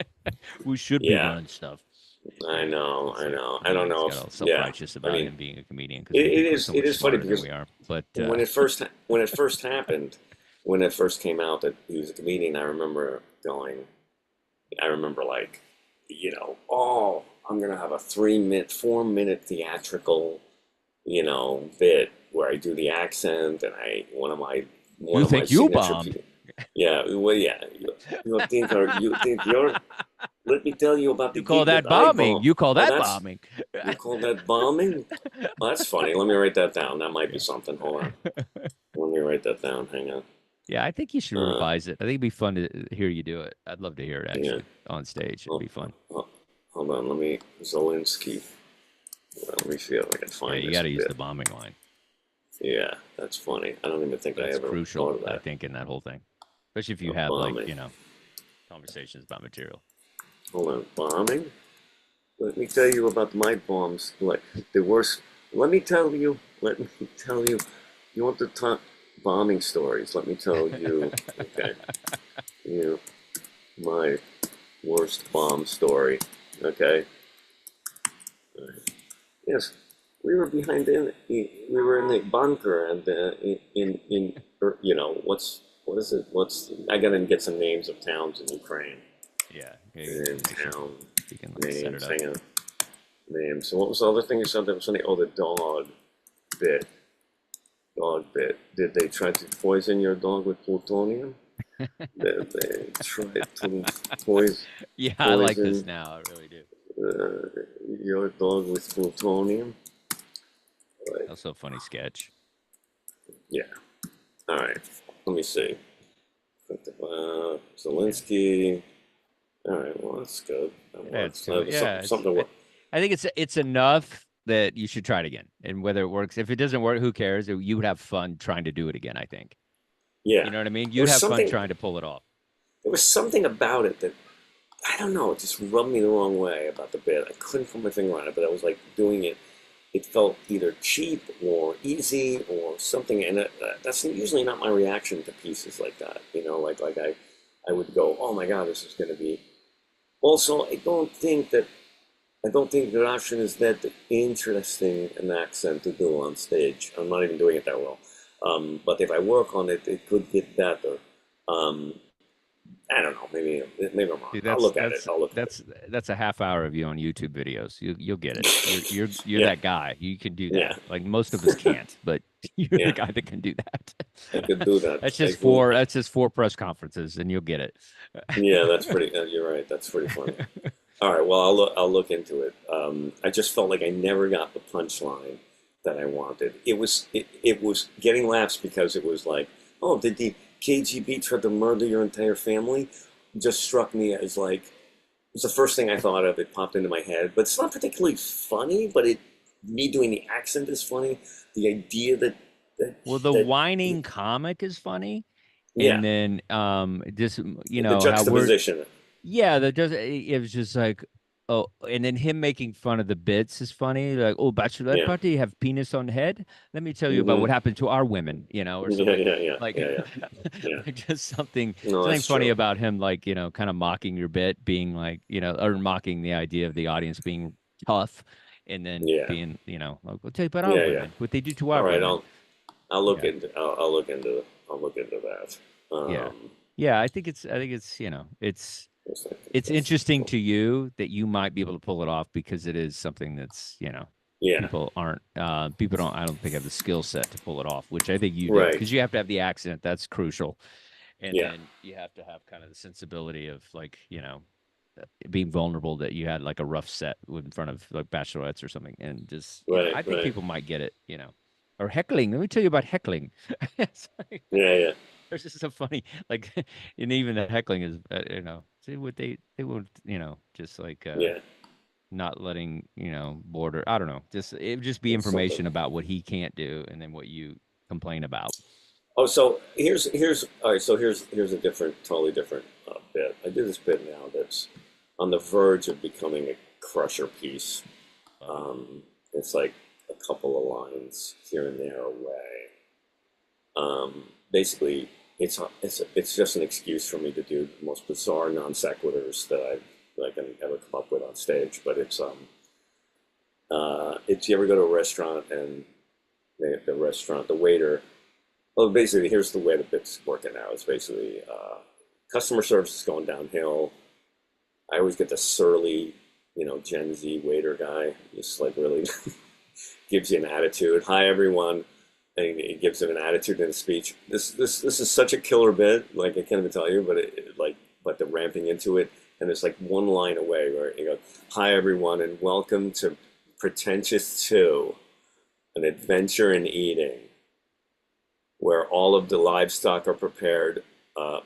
we should be yeah, running stuff. I know, It's I like know. I don't comedians know got if, all yeah. self-righteous I about mean, him being a comedian because it, we it think we're is so it much is funny smarter than because we are. But when it first happened, when it first came out that he was a comedian, I remember like, oh, I'm gonna have a 3 minute, 4 minute theatrical, bit where I do the accent and one you of my think you signature, bombed? yeah, well, yeah, you think you're. Let me tell you about the You call gig that that I bombing? bombed. You call Oh, that bombing? you call that bombing? Oh, that's funny. Let me write that down. That might be something. Hold on. Let me write that down. Hang on. Yeah, I think you should Uh, revise it. I think it'd be fun to hear you do it. I'd love to hear it yeah. actually on stage. It'd Oh, be fun. oh, hold on. Let me Zelensky. Let me see if I can Yeah, find you this got to use the bit. bombing line. Yeah, that's funny. I don't even think I That's ever thought crucial, of I that. think, in that whole thing, especially if you have like, Bombing. conversations about material. Hold on. Bombing? Let me tell you about my bombs. Like the worst. Let me tell you. Let me tell you. You want the top bombing stories? Let me tell you. Okay. You my worst bomb story. Okay. All right. Yes, we were we were in the bunker and what is it? I gotta get some names of towns in Ukraine Yeah, and you can town like set it names. up. Hang on, names. So what was the other thing you said that was funny? Oh, the dog bit. Dog bit. Did they try to poison your dog with plutonium? Did they try to poison Yeah, I like this poison now. I really do. your dog with plutonium? Like, Also a funny sketch. yeah. All right. Let me see. Yeah, Zelensky. All right. Well, that's good. That yeah, it's works. too. Yeah, Something to work. I think it's enough that you should try it again. And whether it works, if it doesn't work, who cares? You would have fun trying to do it again. I think. You Yeah. know what I mean? There You'd was have fun something. trying to pull it off. There was something about it that I don't know. It just rubbed me the wrong way about the bit. I couldn't put my finger on it, but I was like doing it. It felt either cheap or easy or something, and that's usually not my reaction to pieces like that. I would go, "Oh my God, this is going to be." Also, I don't think Russian is that interesting an accent to do on stage. I'm not even doing it that well. But if I work on it, it could get better. Um, I don't know. Maybe I'm wrong. Dude, I'll that's look at it. that's I'll look at it. that's a half hour of you on YouTube videos. You'll get it. You're Yeah, that guy. You can do yeah, that. Like most of us can't, but you're the yeah. guy that can do I could that. do that. That's just four press conferences, and you'll get it. Yeah, that's pretty. You're right. That's pretty funny. All right. Well, I'll look into it. I just felt like I never got the punchline that I wanted. It was getting laughs because it was like, oh, did the KGB try to murder your entire family? Just struck me as like it was the first thing I thought of. It popped into my head, but it's not particularly funny. But me doing the accent is funny. The idea that Well, the that whining comic is funny, yeah, and then just the how we're juxtaposition. yeah, that does it was just like oh, and then him making fun of the bits is funny. Like, oh, bachelorette Yeah. party, you have penis on head. Let me tell you about what Hmm. happened to our women, or Yeah, something yeah, yeah, like, yeah, yeah, yeah. like just No, something that's funny true. about him, like kind of mocking your bit, being like, or mocking the idea of the audience being tough, and then Yeah, being, like, we'll tell you about our yeah, yeah. women, what they do to All our right, women. Yeah. I'll look into that. Yeah. Yeah, I think it's, What's that? it's interesting to you that you might be able to pull it off because it is something that's, Yeah, people don't, I don't think have the skill set to pull it off, which I think you do right. because you have to have the accent. That's crucial. And Yeah, then you have to have kind of the sensibility of like, being vulnerable that you had like a rough set in front of like bachelorettes or something. And just, right, I think right. people might get it. or heckling. Let me tell you about heckling. It's like, Yeah. there's just so funny, like, and even the heckling is, see what they would, just like Yeah. not letting, border. I don't know. Just it would just be It's something. information about what he can't do, and then what you complain about. Oh, so here's all right. So here's a totally different bit. I do this bit now that's on the verge of becoming a crusher piece. It's like a couple of lines here and there away. Basically, it's just an excuse for me to do the most bizarre non sequiturs that I can ever come up with on stage. But it's you ever go to a restaurant and the waiter. Well, basically, here's the way the bit's working now. It's basically customer service is going downhill. I always get the surly, Gen Z waiter guy, just like really gives you an attitude. Hi, everyone. And he gives him an attitude in a speech. This is such a killer bit. Like I can't even tell you, but the ramping into it, and it's like one line away where you go, "Hi, everyone, and welcome to Pretentious 2, an adventure in eating, where all of the livestock are prepared, all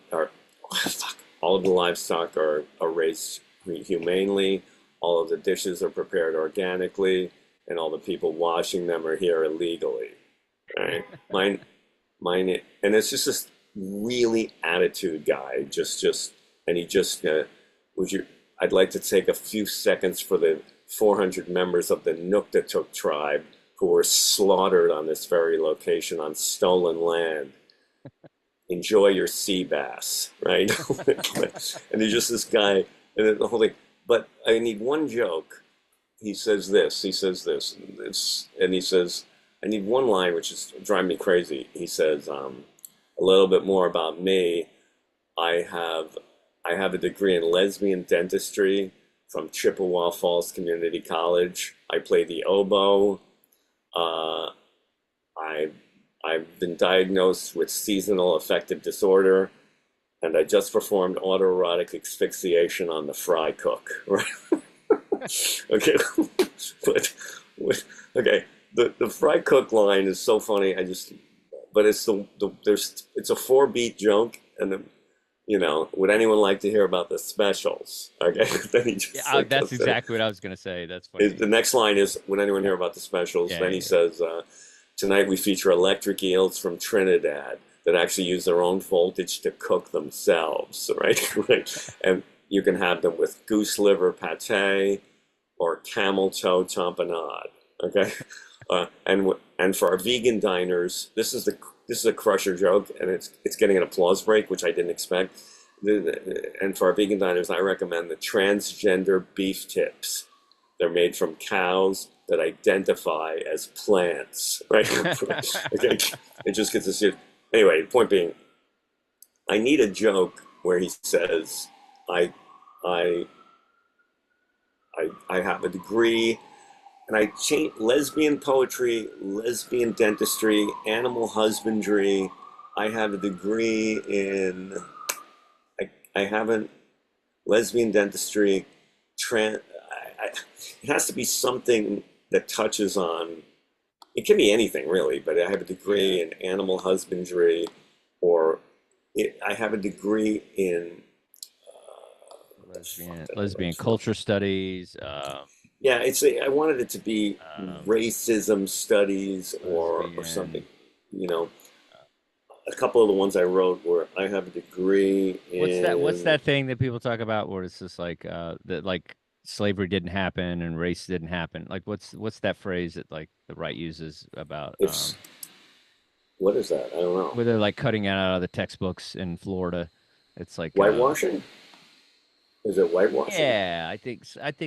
of the livestock are raised humanely, all of the dishes are prepared organically, and all the people washing them are here illegally." Right? Mine, and it's just this really attitude guy. And he just would you? I'd like to take a few seconds for the 400 members of the Nuktatuk tribe who were slaughtered on this very location on stolen land. Enjoy your sea bass, right? And he's just this guy, and then the whole thing. But I need one joke. He says this, and he says, I need one line, which is driving me crazy. He says, a little bit more about me. I have a degree in lesbian dentistry from Chippewa Falls Community College. I play the oboe. I've been diagnosed with seasonal affective disorder, and I just performed autoerotic asphyxiation on the fry cook. Right? Okay, okay. The fry cook line is so funny. But it's it's a 4-beat joke, and would anyone like to hear about the specials? Okay, then he just That's exactly what I was gonna say. That's funny. The next line is, would anyone hear about the specials? Then he says, tonight we feature electric eels from Trinidad that actually use their own voltage to cook themselves, right? Right. And you can have them with goose liver pate or camel toe tamponade. Okay. And for our vegan diners, this is a crusher joke, and it's getting an applause break, which I didn't expect. And for our vegan diners, I recommend the transgender beef tips. They're made from cows that identify as plants, right? Okay, it just gets us here. Anyway, point being, I need a joke where he says, I have a degree. And I changed lesbian poetry, lesbian dentistry, animal husbandry. I have a degree in, I haven't, lesbian dentistry, it has to be something that touches on, it can be anything really, but I have a degree in animal husbandry, or I have a degree in lesbian culture studies. Yeah, I wanted it to be racism studies or something. A couple of the ones I wrote were, I have a degree in. What's that thing that people talk about where it's just like that, like slavery didn't happen and race didn't happen? Like what's that phrase that like the right uses about? What is that? I don't know. Where they're like cutting it out of the textbooks in Florida. It's like whitewashing. Is it whitewashing? Yeah, I think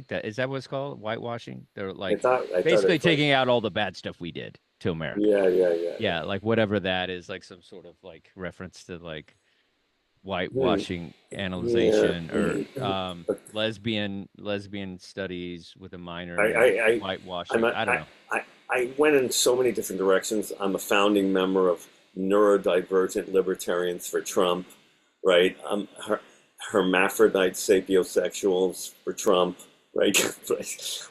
that is that what it's called, whitewashing. They're like I basically taking out all the bad stuff we did to America. Yeah. Like whatever that is, like some sort of like reference to like whitewashing analyzation or lesbian studies with a minor in whitewashing. I don't know. I went in so many different directions. I'm a founding member of Neurodivergent Libertarians for Trump, right? Hermaphrodite sapiosexuals for Trump, right?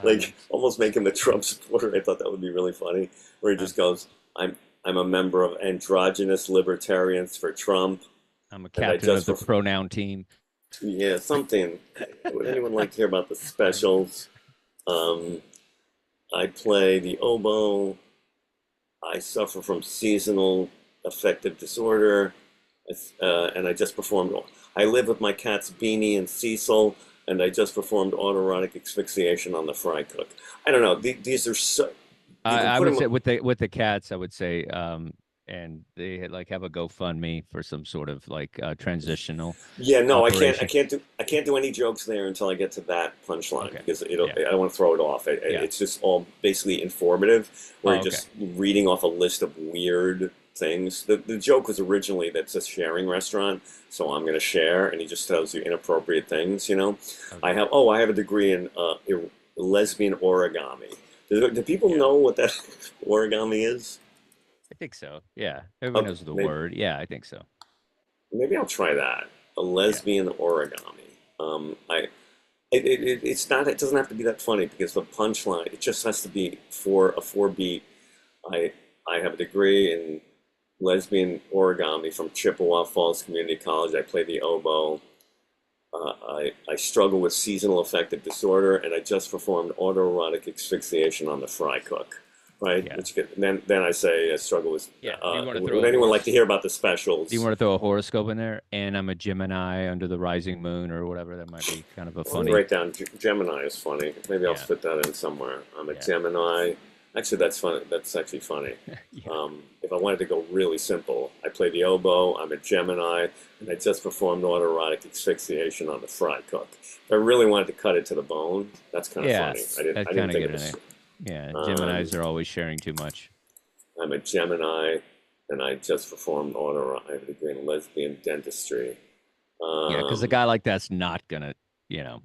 Like almost make him a Trump supporter. I thought that would be really funny, where he just goes, I'm a member of Androgynous Libertarians for Trump, I'm a and I captain of just the pronoun team. yeah, something. Would anyone like to hear about the specials? Um, I play the oboe. I suffer from seasonal affective disorder, and I just performed. I live with my cats Beanie and Cecil, and I just performed autoerotic asphyxiation on the fry cook. I don't know. These are so. You can I put would them. say with the cats, I would say, and they had, like have a GoFundMe for some sort of like transitional Yeah, no, operation. I can't do any jokes there until I get to that punchline Okay. because Yeah. I don't want to throw it off. Yeah. It's just all basically informative. We're Oh, okay. just reading off a list of weird things. The joke was originally that's a sharing restaurant, so I'm going to share, and he just tells you inappropriate things. You know, Okay. I have a degree in lesbian origami. Do people Yeah. know what that origami is? I think so. Yeah. Everyone Okay, knows the word. Yeah, I think so. maybe I'll try that. A Yeah. lesbian origami. It's not. It doesn't have to be that funny because the punchline. It just has to be for a four beat. I I have a degree in lesbian origami from Chippewa Falls Community College. I play the oboe. I struggle with seasonal affective disorder, and I just performed autoerotic asphyxiation on the fry cook. Right, Yeah. which get, then I say I struggle with. Yeah. Do you want to throw Would a anyone like horse? to hear about the Do you specials? want to throw a horoscope in there? And I'm a Gemini under the rising moon or whatever. That might be kind of a Let me funny. write down Gemini is funny. Maybe I'll Yeah. fit that in somewhere. I'm a Yeah. Gemini. Actually, that's funny. That's actually funny. Yeah. If I wanted to go really simple, I play the oboe. I'm a Gemini, and I just performed autoerotic asphyxiation on the fry cook. If I really wanted to cut it to the bone, that's kind of Yeah. funny. That's I didn't kind of think good of in this. it. Yeah. Um, Geminis are always sharing too much. I'm a Gemini, and I just performed autoerotic. I have a degree in lesbian dentistry. Yeah. Because a Um, guy like that's not going to, you know,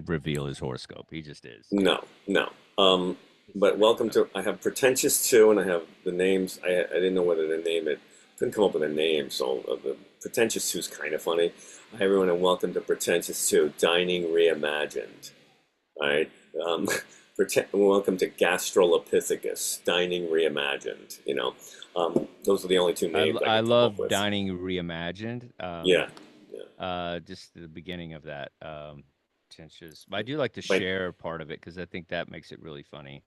reveal his horoscope. He just is. No, no. It's But pretty welcome tough. to. I have pretentious too, and I have the names. I didn't know whether to name it. Couldn't come up with a name, so the pretentious two is kind of funny. Hi everyone, and welcome to pretentious two, dining reimagined. All right. Um, welcome to Gastrolopithecus, dining reimagined. Those are the only two names I I could come up love with. Dining Reimagined. Yeah, Just the beginning of that. Pretentious. But I do like the but share part of it because I think that makes it really funny.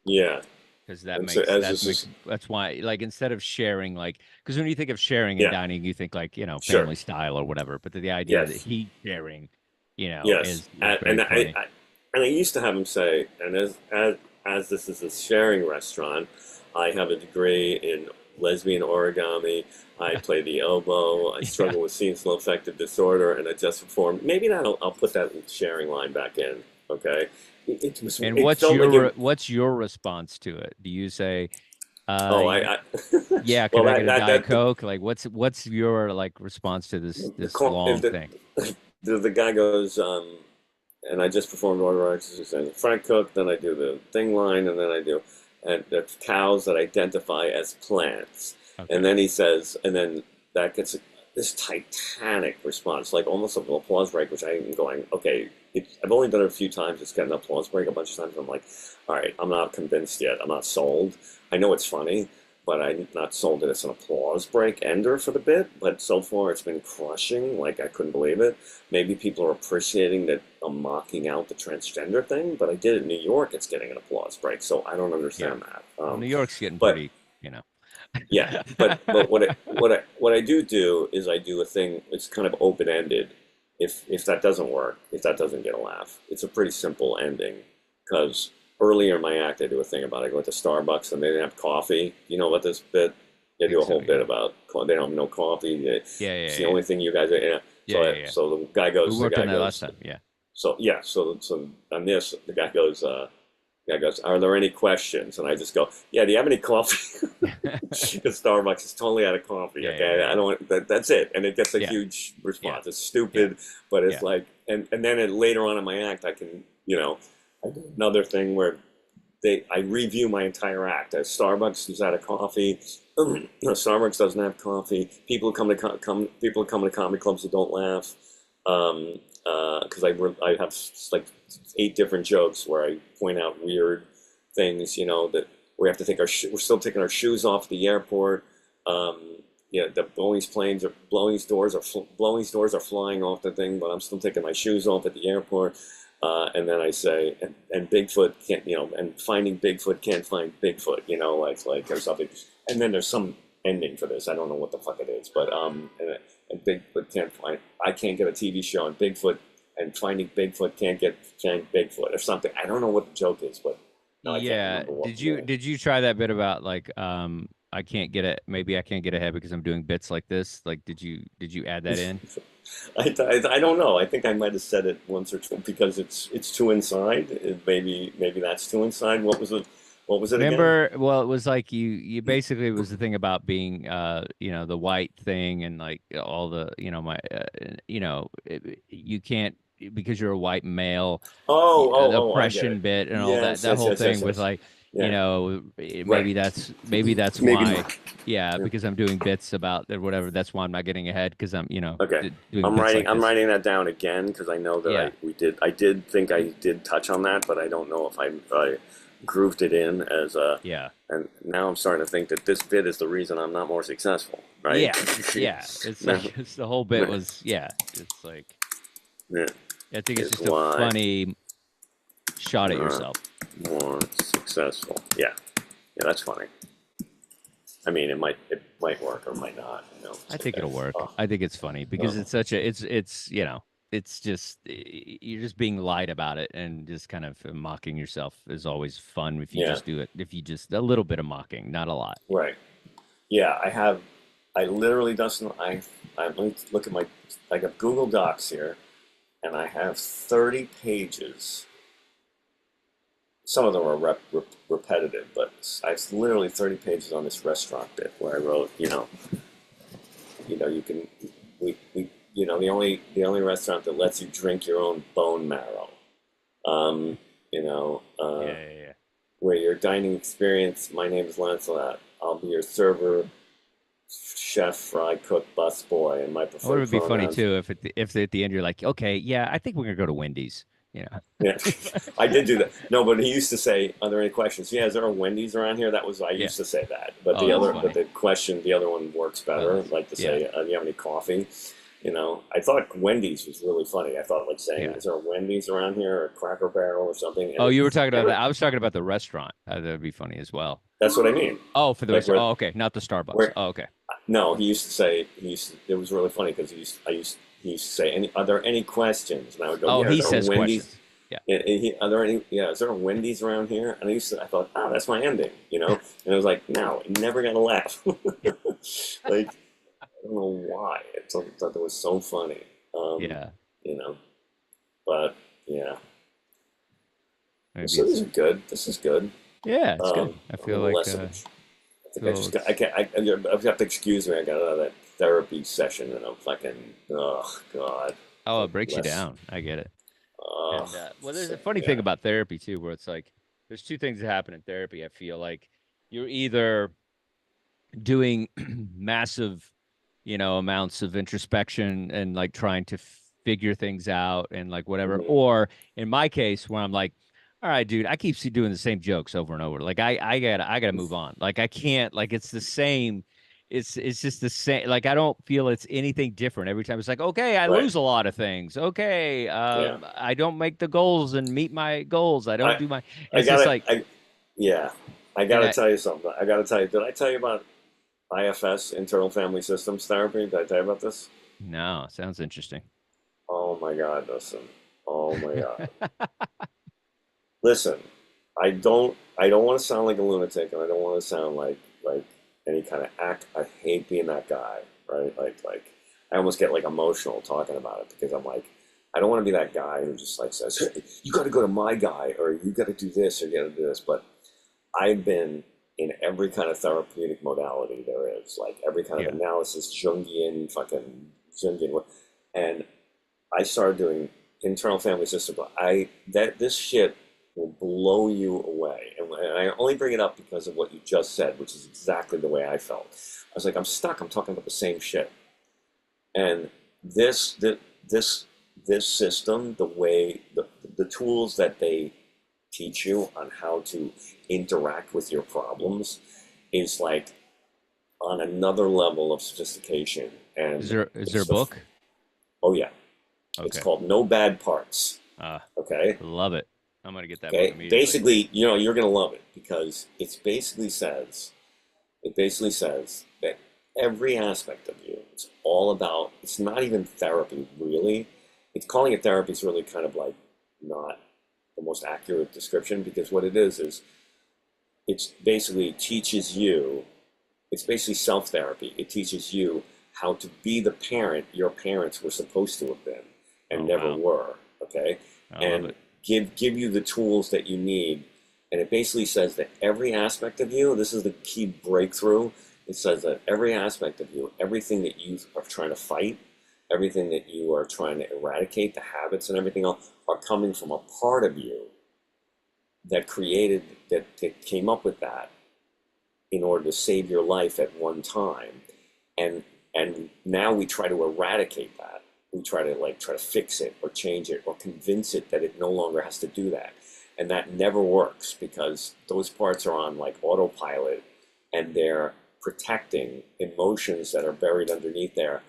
yeah. Because And so as this is that's why, like, instead of sharing, like, because when you think of sharing and yeah, dining, you think like, sure, family style or whatever, but the idea that yes. he sharing, Yes, is very funny. and I used to have him say, and as this is a sharing restaurant, I have a degree in lesbian origami. I play the oboe. I Yeah. struggle with seasonal affective disorder, and I just performed. Maybe that I'll put that sharing line back in. Okay, And it felt like it. what's your response to it? Do you say, Oh, y- yeah, well can I get a Diet that Coke? Like, what's your like response to the this call long thing? the guy goes. And I just performed order exercises and Frank Cook. Then I do the thing line, and then I do and the cows that identify as plants. And Okay. then he says, and then that gets this titanic response, like almost an applause break, which I am going, okay. I've only done it a few times. It's got an applause break a bunch of times. I'm like, all right, I'm not convinced yet. I'm not sold. I know it's funny, but I'm not sold that it's an applause break ender for the bit. But so far, it's been crushing. Like, I couldn't believe it. Maybe people are appreciating that I'm mocking out the transgender thing, but I did it in New York. It's getting an applause break, so I don't Yeah. understand that. Well, New York's getting But pretty, you know. yeah, but what I do is I do a thing. It's kind of open ended. If that doesn't work, if that doesn't get a laugh, it's a pretty simple ending. Because earlier in my act, I do a thing about I go to Starbucks and they didn't have coffee. You know about this bit? They I do think a so, whole yeah. bit about they don't have no coffee. Yeah, It's yeah, the yeah. only thing you guys are. Yeah. Yeah, yeah, yeah. So the guy We goes. The worked guy on that last goes. time. Yeah. So yeah. So on this, the guy goes. The guy goes. Are there any questions? And I just go. Yeah. Do you have any coffee? Because Starbucks is totally out of coffee. Yeah, Okay. yeah, yeah. I don't. That's it. And it gets a Yeah. huge response. Yeah. It's stupid, but it's Yeah. like. And then later on in my act, I can I do another thing where I review my entire act. Starbucks is out of coffee. Starbucks doesn't have coffee. People come to people come to comedy clubs who don't laugh. Because I have like 8 different jokes where I point out weird things. That We have to take we're still taking our shoes off at the airport. The Boeing's doors are flying off the thing, but I'm still taking my shoes off at the airport. And then I say, and Bigfoot can't, and finding Bigfoot can't find Bigfoot, like or something. And then there's some ending for this. I don't know what the fuck it is, but and Bigfoot can't find. I can't get a TV show on Bigfoot, and finding Bigfoot can't find Bigfoot or something. I don't know what the joke is, but no, I yeah. can't remember Did you try that bit about like I can't get it? Maybe I can't get ahead because I'm doing bits like this. Like, did you add that in? I don't know. I think I might have said it once or twice because it's too inside. Maybe that's too inside. What was it? What was it Remember, again? well, it was like you basically, it was the thing about being the white thing and like all the you can't, because you're a white male, the I get oppression it. bit and all that Yes, yes, whole yes, yes, thing was yes. like, Yeah. maybe Right. that's Maybe why. not. Yeah, Yeah. because I'm doing bits about it, whatever. That's why I'm not getting ahead because I'm Okay. doing bits like I'm this. writing that down again because I know that Yeah. I did think I did touch on that, but I don't know if I grooved it in as a. Yeah. And now I'm starting to think that this bit is the reason I'm not more successful, right? Yeah. Yeah. It's like it's the whole bit was It's like Yeah. I think it's Is just a why funny shot at not yourself. more successful. Yeah, that's funny. I mean, it might work or might not. I think it'll work. Oh, I think it's funny because oh. it's such a it's just you're just being light about it and just kind of mocking yourself is always fun if you Yeah. just do it. If you just a little bit of mocking, not a lot. Right. Yeah, I literally, Dustin, let me look at I got Google Docs here, and I have 30 pages. Some of them are repetitive, but I have literally 30 pages on this restaurant bit where I wrote, you can, the only restaurant that lets you drink your own bone marrow. Yeah. Where your dining experience, my name is Lancelot. I'll be your server, chef, fry cook, busboy, and my preferred Or it would be funny pronouns. too if at the end you're like, okay, yeah, I think we're gonna go to Wendy's. Yeah, I did do that. No, but he used to say, "Are there any questions?" Yeah, is there a Wendy's around here? I used to say that. But Oh, that's funny. the other one works better. Like to say, "Do you have any coffee?" I thought Wendy's was really funny. I thought like saying, Yeah. "Is there a Wendy's around here or a Cracker Barrel or something?" And Oh, you were talking about that. I was talking about the restaurant. That would be funny as well. That's what I mean. Oh, for the Like restaurant. Oh, okay, not the Starbucks. where- Oh, okay. No, he used to say it was really funny because he used to say, "Are there any questions?" And I would go, Oh, "Yeah, he is there a says Wendy's?" questions. Yeah. Are there any? Yeah, is there a Wendy's around here? And I thought, that's my ending, and it was like, no, it never got a laugh. Like, I don't know why. I thought that was so funny. Yeah. But yeah, Maybe so this is good. This is good. yeah, it's good. I feel like I think I just got. I've got to excuse me. I got out of that therapy session, and I'm fucking. Oh God. oh, it breaks you Less- down. I get it. Oh, And well, there's a funny thing about therapy too, where it's like there's two things that happen in therapy. I feel like you're either doing massive, amounts of introspection and like trying to figure things out and like whatever, Mhm. or in my case, where I'm like, all right, dude, I keep doing the same jokes over and over. Like I gotta move on. Like I can't. Like it's the same. It's just the same. Like I don't feel it's anything different every time. It's like, okay, I Right. lose a lot of things. Okay, Yeah. I don't make the goals and meet my goals. I don't I do my. I It's just gotta. like, I and gotta tell you something. I gotta tell you. Did I tell you about IFS, Internal Family Systems Therapy? Did I tell you about this? no, sounds interesting. Oh my God, listen. Oh my God. Listen, I don't want to sound like a lunatic, and I don't want to sound like any kind of act. I hate being that guy, right? Like I almost get like emotional talking about it because I'm like, I don't want to be that guy who just like says, "Hey, you got to go to my guy," or "You got to do this," or "You got to do this." But I've been in every kind of therapeutic modality there is, like every kind of analysis, Jungian, and I started doing internal family system. This shit will blow you away, and I only bring it up because of what you just said, which is exactly the way I felt. I was like, I'm stuck. I'm talking about the same shit, and this system, the way the tools that they teach you on how to interact with your problems is like on another level of sophistication. And Is there a book? Oh yeah, Okay. it's called No Bad Parts. Okay. Love it. I'm gonna get that book Okay. immediately. Basically, you're gonna love it because it basically says that every aspect of you, it's all about. It's not even therapy, really. It's calling it therapy is really kind of like not the most accurate description, because what it is it's basically teaches you. It's basically self-therapy. It teaches you how to be the parent your parents were supposed to have been and never were. Okay. I love it. Give you the tools that you need. And it basically says that every aspect of you, this is the key breakthrough. It says that every aspect of you, everything that you are trying to fight, everything that you are trying to eradicate, the habits and everything else, are coming from a part of you that came up with that in order to save your life at one time. And now we try to eradicate that. We try to fix it or change it or convince it that it no longer has to do that. And that never works, because those parts are on like autopilot, and they're protecting emotions that are buried underneath there,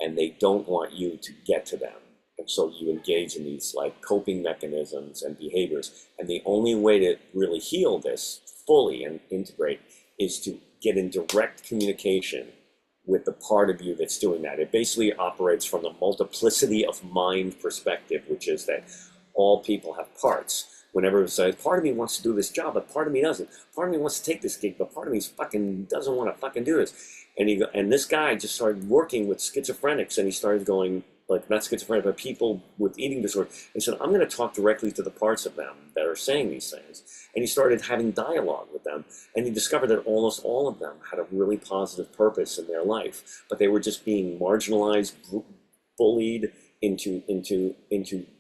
and they don't want you to get to them. And so you engage in these like coping mechanisms and behaviors. And the only way to really heal this fully and integrate is to get in direct communication with the part of you that's doing that. It basically operates from the multiplicity of mind perspective, which is that all people have parts. Whenever it says, part of me wants to do this job, but part of me doesn't. Part of me wants to take this gig, but part of me fucking doesn't want to fucking do this. And this guy just started working with schizophrenics, and he started going, like, not schizophrenic, but people with eating disorder. He said, I'm going to talk directly to the parts of them that are saying these things. And he started having dialogue with them. And he discovered that almost all of them had a really positive purpose in their life, but they were just being marginalized, bullied into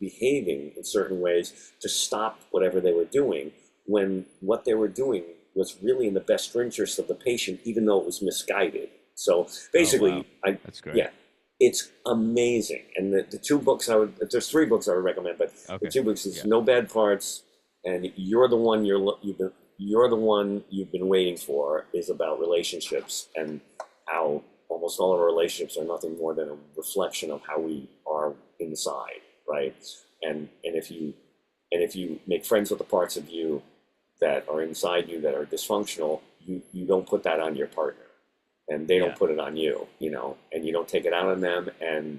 behaving in certain ways to stop whatever they were doing, when what they were doing was really in the best interest of the patient, even though it was misguided. So basically, That's great. Yeah, it's amazing. And the two books there's three books I would recommend, but the two books is No Bad Parts, and You're the One You've Been Waiting For, is about relationships and how almost all of our relationships are nothing more than a reflection of how we are inside, right? And if you make friends with the parts of you that are inside you that are dysfunctional, you don't put that on your partner, and they don't put it on you, and you don't take it out on them, and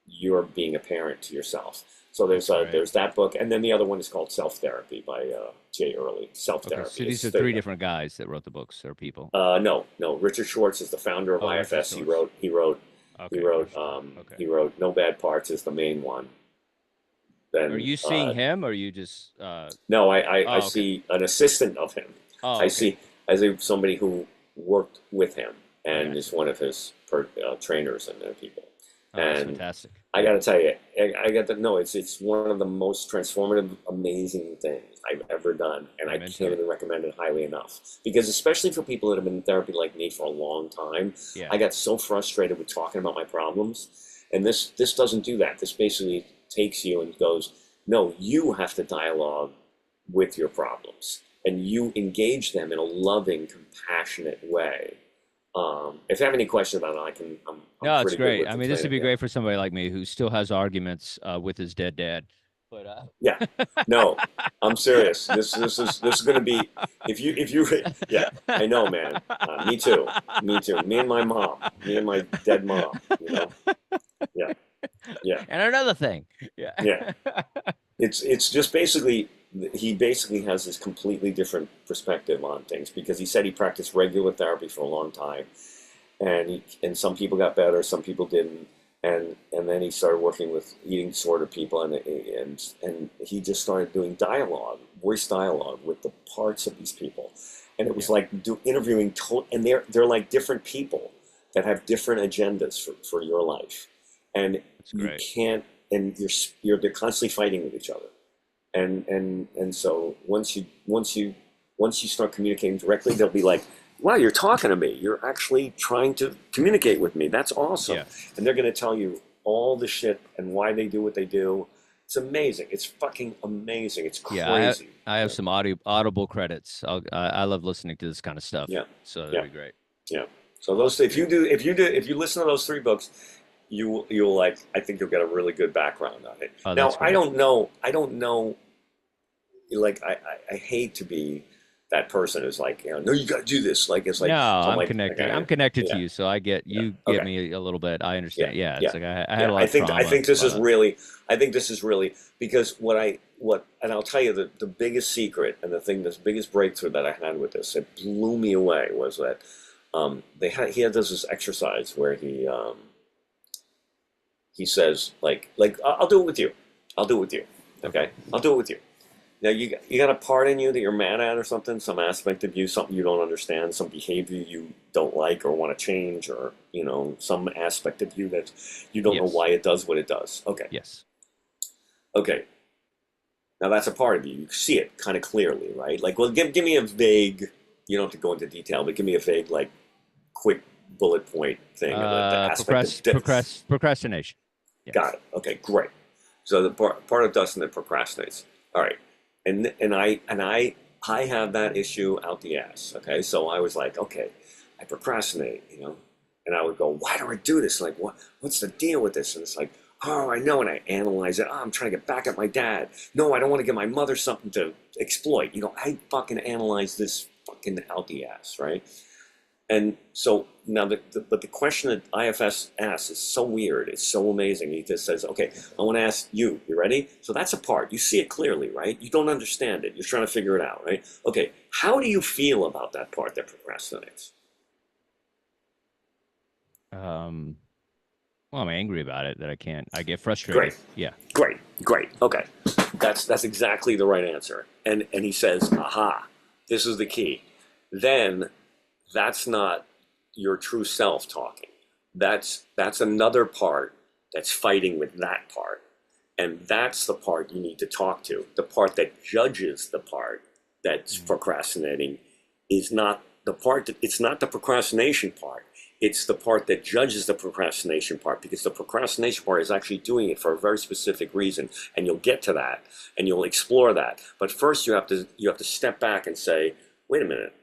you're being a parent to yourself. So there's that book, and then the other one is called Self Therapy by Jay Early. Self Therapy. Okay, so these are three different guys that wrote the books, or people. No. Richard Schwartz is the founder of IFS. He wrote No Bad Parts is the main one. Then, are you seeing him, or are you just? No, I see an assistant of him. I see somebody who worked with him and is one of his trainers and people. That's fantastic. I got to tell you, it's one of the most transformative, amazing things I've ever done, and I can't even recommend it highly enough. Because especially for people that have been in therapy like me for a long time, I got so frustrated with talking about my problems, and this doesn't do that. This basically takes you and goes, no, you have to dialogue with your problems, and you engage them in a loving, compassionate way. If you have any questions about it, I'm no, it's great. I mean, this would be great for somebody like me who still has arguments with his dead dad. But yeah, no, I'm serious. This is going to be if you I know, man. Me too. Me and my mom. Me and my dead mom. Yeah. And another thing. Yeah. It's just basically. He basically has this completely different perspective on things, because he said he practiced regular therapy for a long time, and some people got better, some people didn't, and then he started working with eating disorder people, and he just started doing voice dialogue with the parts of these people, and it was like interviewing, and they're like different people that have different agendas for your life, and you can't, and they're constantly fighting with each other. And so once you start communicating directly, they'll be like, wow, you're talking to me. You're actually trying to communicate with me. That's awesome. Yeah. And they're going to tell you all the shit and why they do what they do. It's amazing. It's fucking amazing. It's Yeah, crazy. I have some audible credits. I love listening to this kind of stuff. Yeah, So that'd yeah, be great. yeah. So those, if you listen to those three books, you'll like. I think you'll get a really good background on it. Oh, Now, that's great. I don't know. Like, I hate to be that person who's like, no, you got to do this. Like, it's like, No, so I'm I'm like, connected. okay, I'm connected to yeah, you, so I get yeah, you get okay. me a little bit. I Yeah, understand. Yeah, it's yeah, like I had yeah. a lot of I trauma. think this is really, because and I'll tell you the biggest secret and the biggest breakthrough that I had with this, it blew me away, was that he had this exercise where he says like I'll do it with you, okay, I'll do it with you. Now you got a part in you that you're mad at or something, some aspect of you, something you don't understand, some behavior you don't like or want to change, or some aspect of you that you don't know Yes. why it does what it does. Okay. Yes. Okay. Now that's a part of you. You see it kind of clearly, right? Like, well, give me a vague. You don't have to go into detail, but give me a vague, like, quick bullet point thing of the aspect of Procrastination. Yes. Got it. Okay, great. So the part of Dustin that procrastinates. All right, and I have that issue out the ass. Okay, so I was like, okay, I procrastinate, and I would go, why do I do this? Like, what's the deal with this? And it's like, oh, I know, and I analyze it. Oh, I'm trying to get back at my dad. No, I don't want to give my mother something to exploit. I fucking analyze this fucking out the ass, right? And so now, but the question that IFS asks is so weird. It's so amazing. He just says, okay, I want to ask you. You ready? So that's a part. You see it clearly, right? You don't understand it. You're trying to figure it out, right? Okay, how do you feel about that part that procrastinates? Well, I'm angry about it that I can't. I get frustrated. Great. Yeah. Great. Okay, that's exactly the right answer. And he says, aha, this is the key. Then that's not your true self talking. That's another part that's fighting with that part. And that's the part you need to talk to. The part that judges the part that's procrastinating is not the part that, it's not the procrastination part. It's the part that judges the procrastination part, because the procrastination part is actually doing it for a very specific reason. And you'll get to that and you'll explore that. But first you have to step back and say, wait a minute,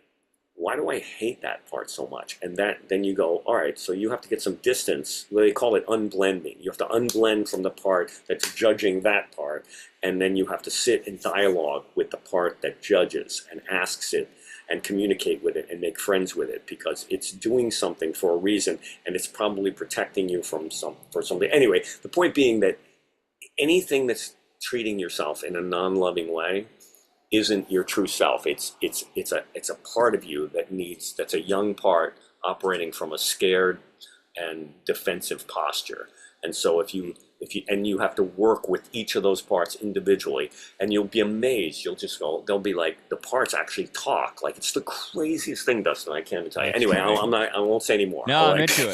why do I hate that part so much? And then you go, all right, so you have to get some distance. They call it unblending. You have to unblend from the part that's judging that part. And then you have to sit in dialogue with the part that judges and asks it and communicate with it and make friends with it, because it's doing something for a reason, and it's probably protecting you from something. Anyway, the point being that anything that's treating yourself in a non-loving way isn't your true self. It's a part of you that's a young part operating from a scared and defensive posture. And so if you have to work with each of those parts individually, and you'll be amazed. You'll just go, they'll be like, the parts actually talk. Like, it's the craziest thing, Dustin. I can't even tell you. That's Anyway, great. I won't say anymore. No, I'm Like, into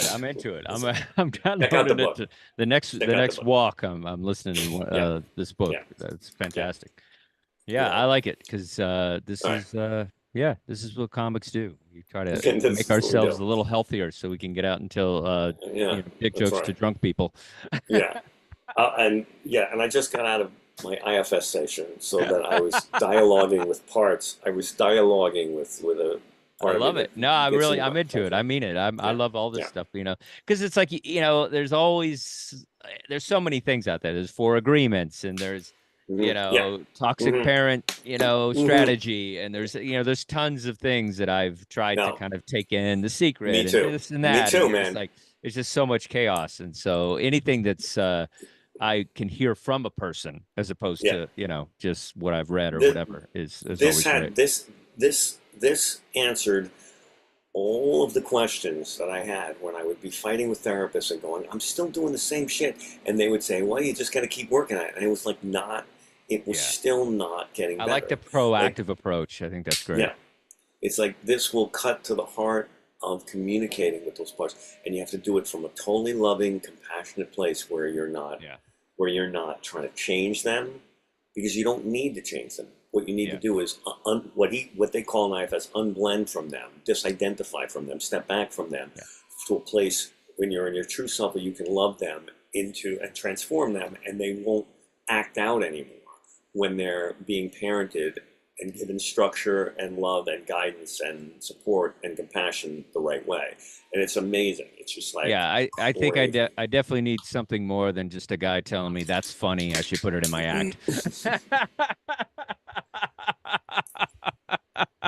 it. I'm check out the downloading book. it. The next book. walk, I'm listening to Yeah. this book. Yeah. That's fantastic. Yeah, Yeah. I like it because this All is this is what comics do. We try to This is make what we ourselves do. a little healthier so we can get out and tell Yeah, dick that's jokes to right. drunk people. Yeah. And I just got out of my IFS session, so that I was dialoguing with parts. I was dialoguing with a part I of me love that it. No, I'm gets I'm into it. I mean it. I Yeah. love all this Yeah. stuff, because it's like, there's so many things out there. There's 4 agreements, and there's, Yeah. toxic Mhm. parent, Mhm. strategy, and there's tons of things that I've tried to No. kind of take in, The Secret Me and too. this and Me that. too, And you're just man. like, it's just so much chaos. And so anything that's I can hear from a person as opposed Yeah. to, just what I've read or This- whatever is This always had great. this answered all of the questions that I had when I would be fighting with therapists and going, I'm still doing the same shit. And they would say, well, you just got to keep working at it. And it was like, it was Yeah. still not getting I better. like the proactive approach. I think that's great. Yeah. It's like, this will cut to the heart of communicating with those parts. And you have to do it from a totally loving, compassionate place where you're not trying to change them, because you don't need to change them. What you need to do is what they call in IFS, unblend from them, disidentify from them, step back from them to a place when you're in your true self where you can love them and transform them, and they won't act out anymore when they're being parented and given structure and love and guidance and support and compassion the right way. And it's amazing. It's just like, Yeah, I think I crazy. I definitely need something more than just a guy telling me that's funny. I should put it in my act.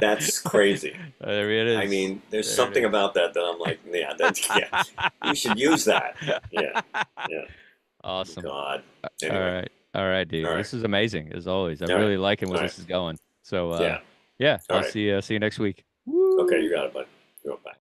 That's crazy. There it is. I mean, there's There it something is. about that I'm like, yeah, that's, yeah, you should use that. Yeah, yeah. Awesome. God. All Anyway, right. All right, dude. all right, This is amazing as always. I'm all right, really liking where all right. this is going. So Yeah, yeah, all I'll right. see you next week. Okay, Woo! you got it, bud. Go back.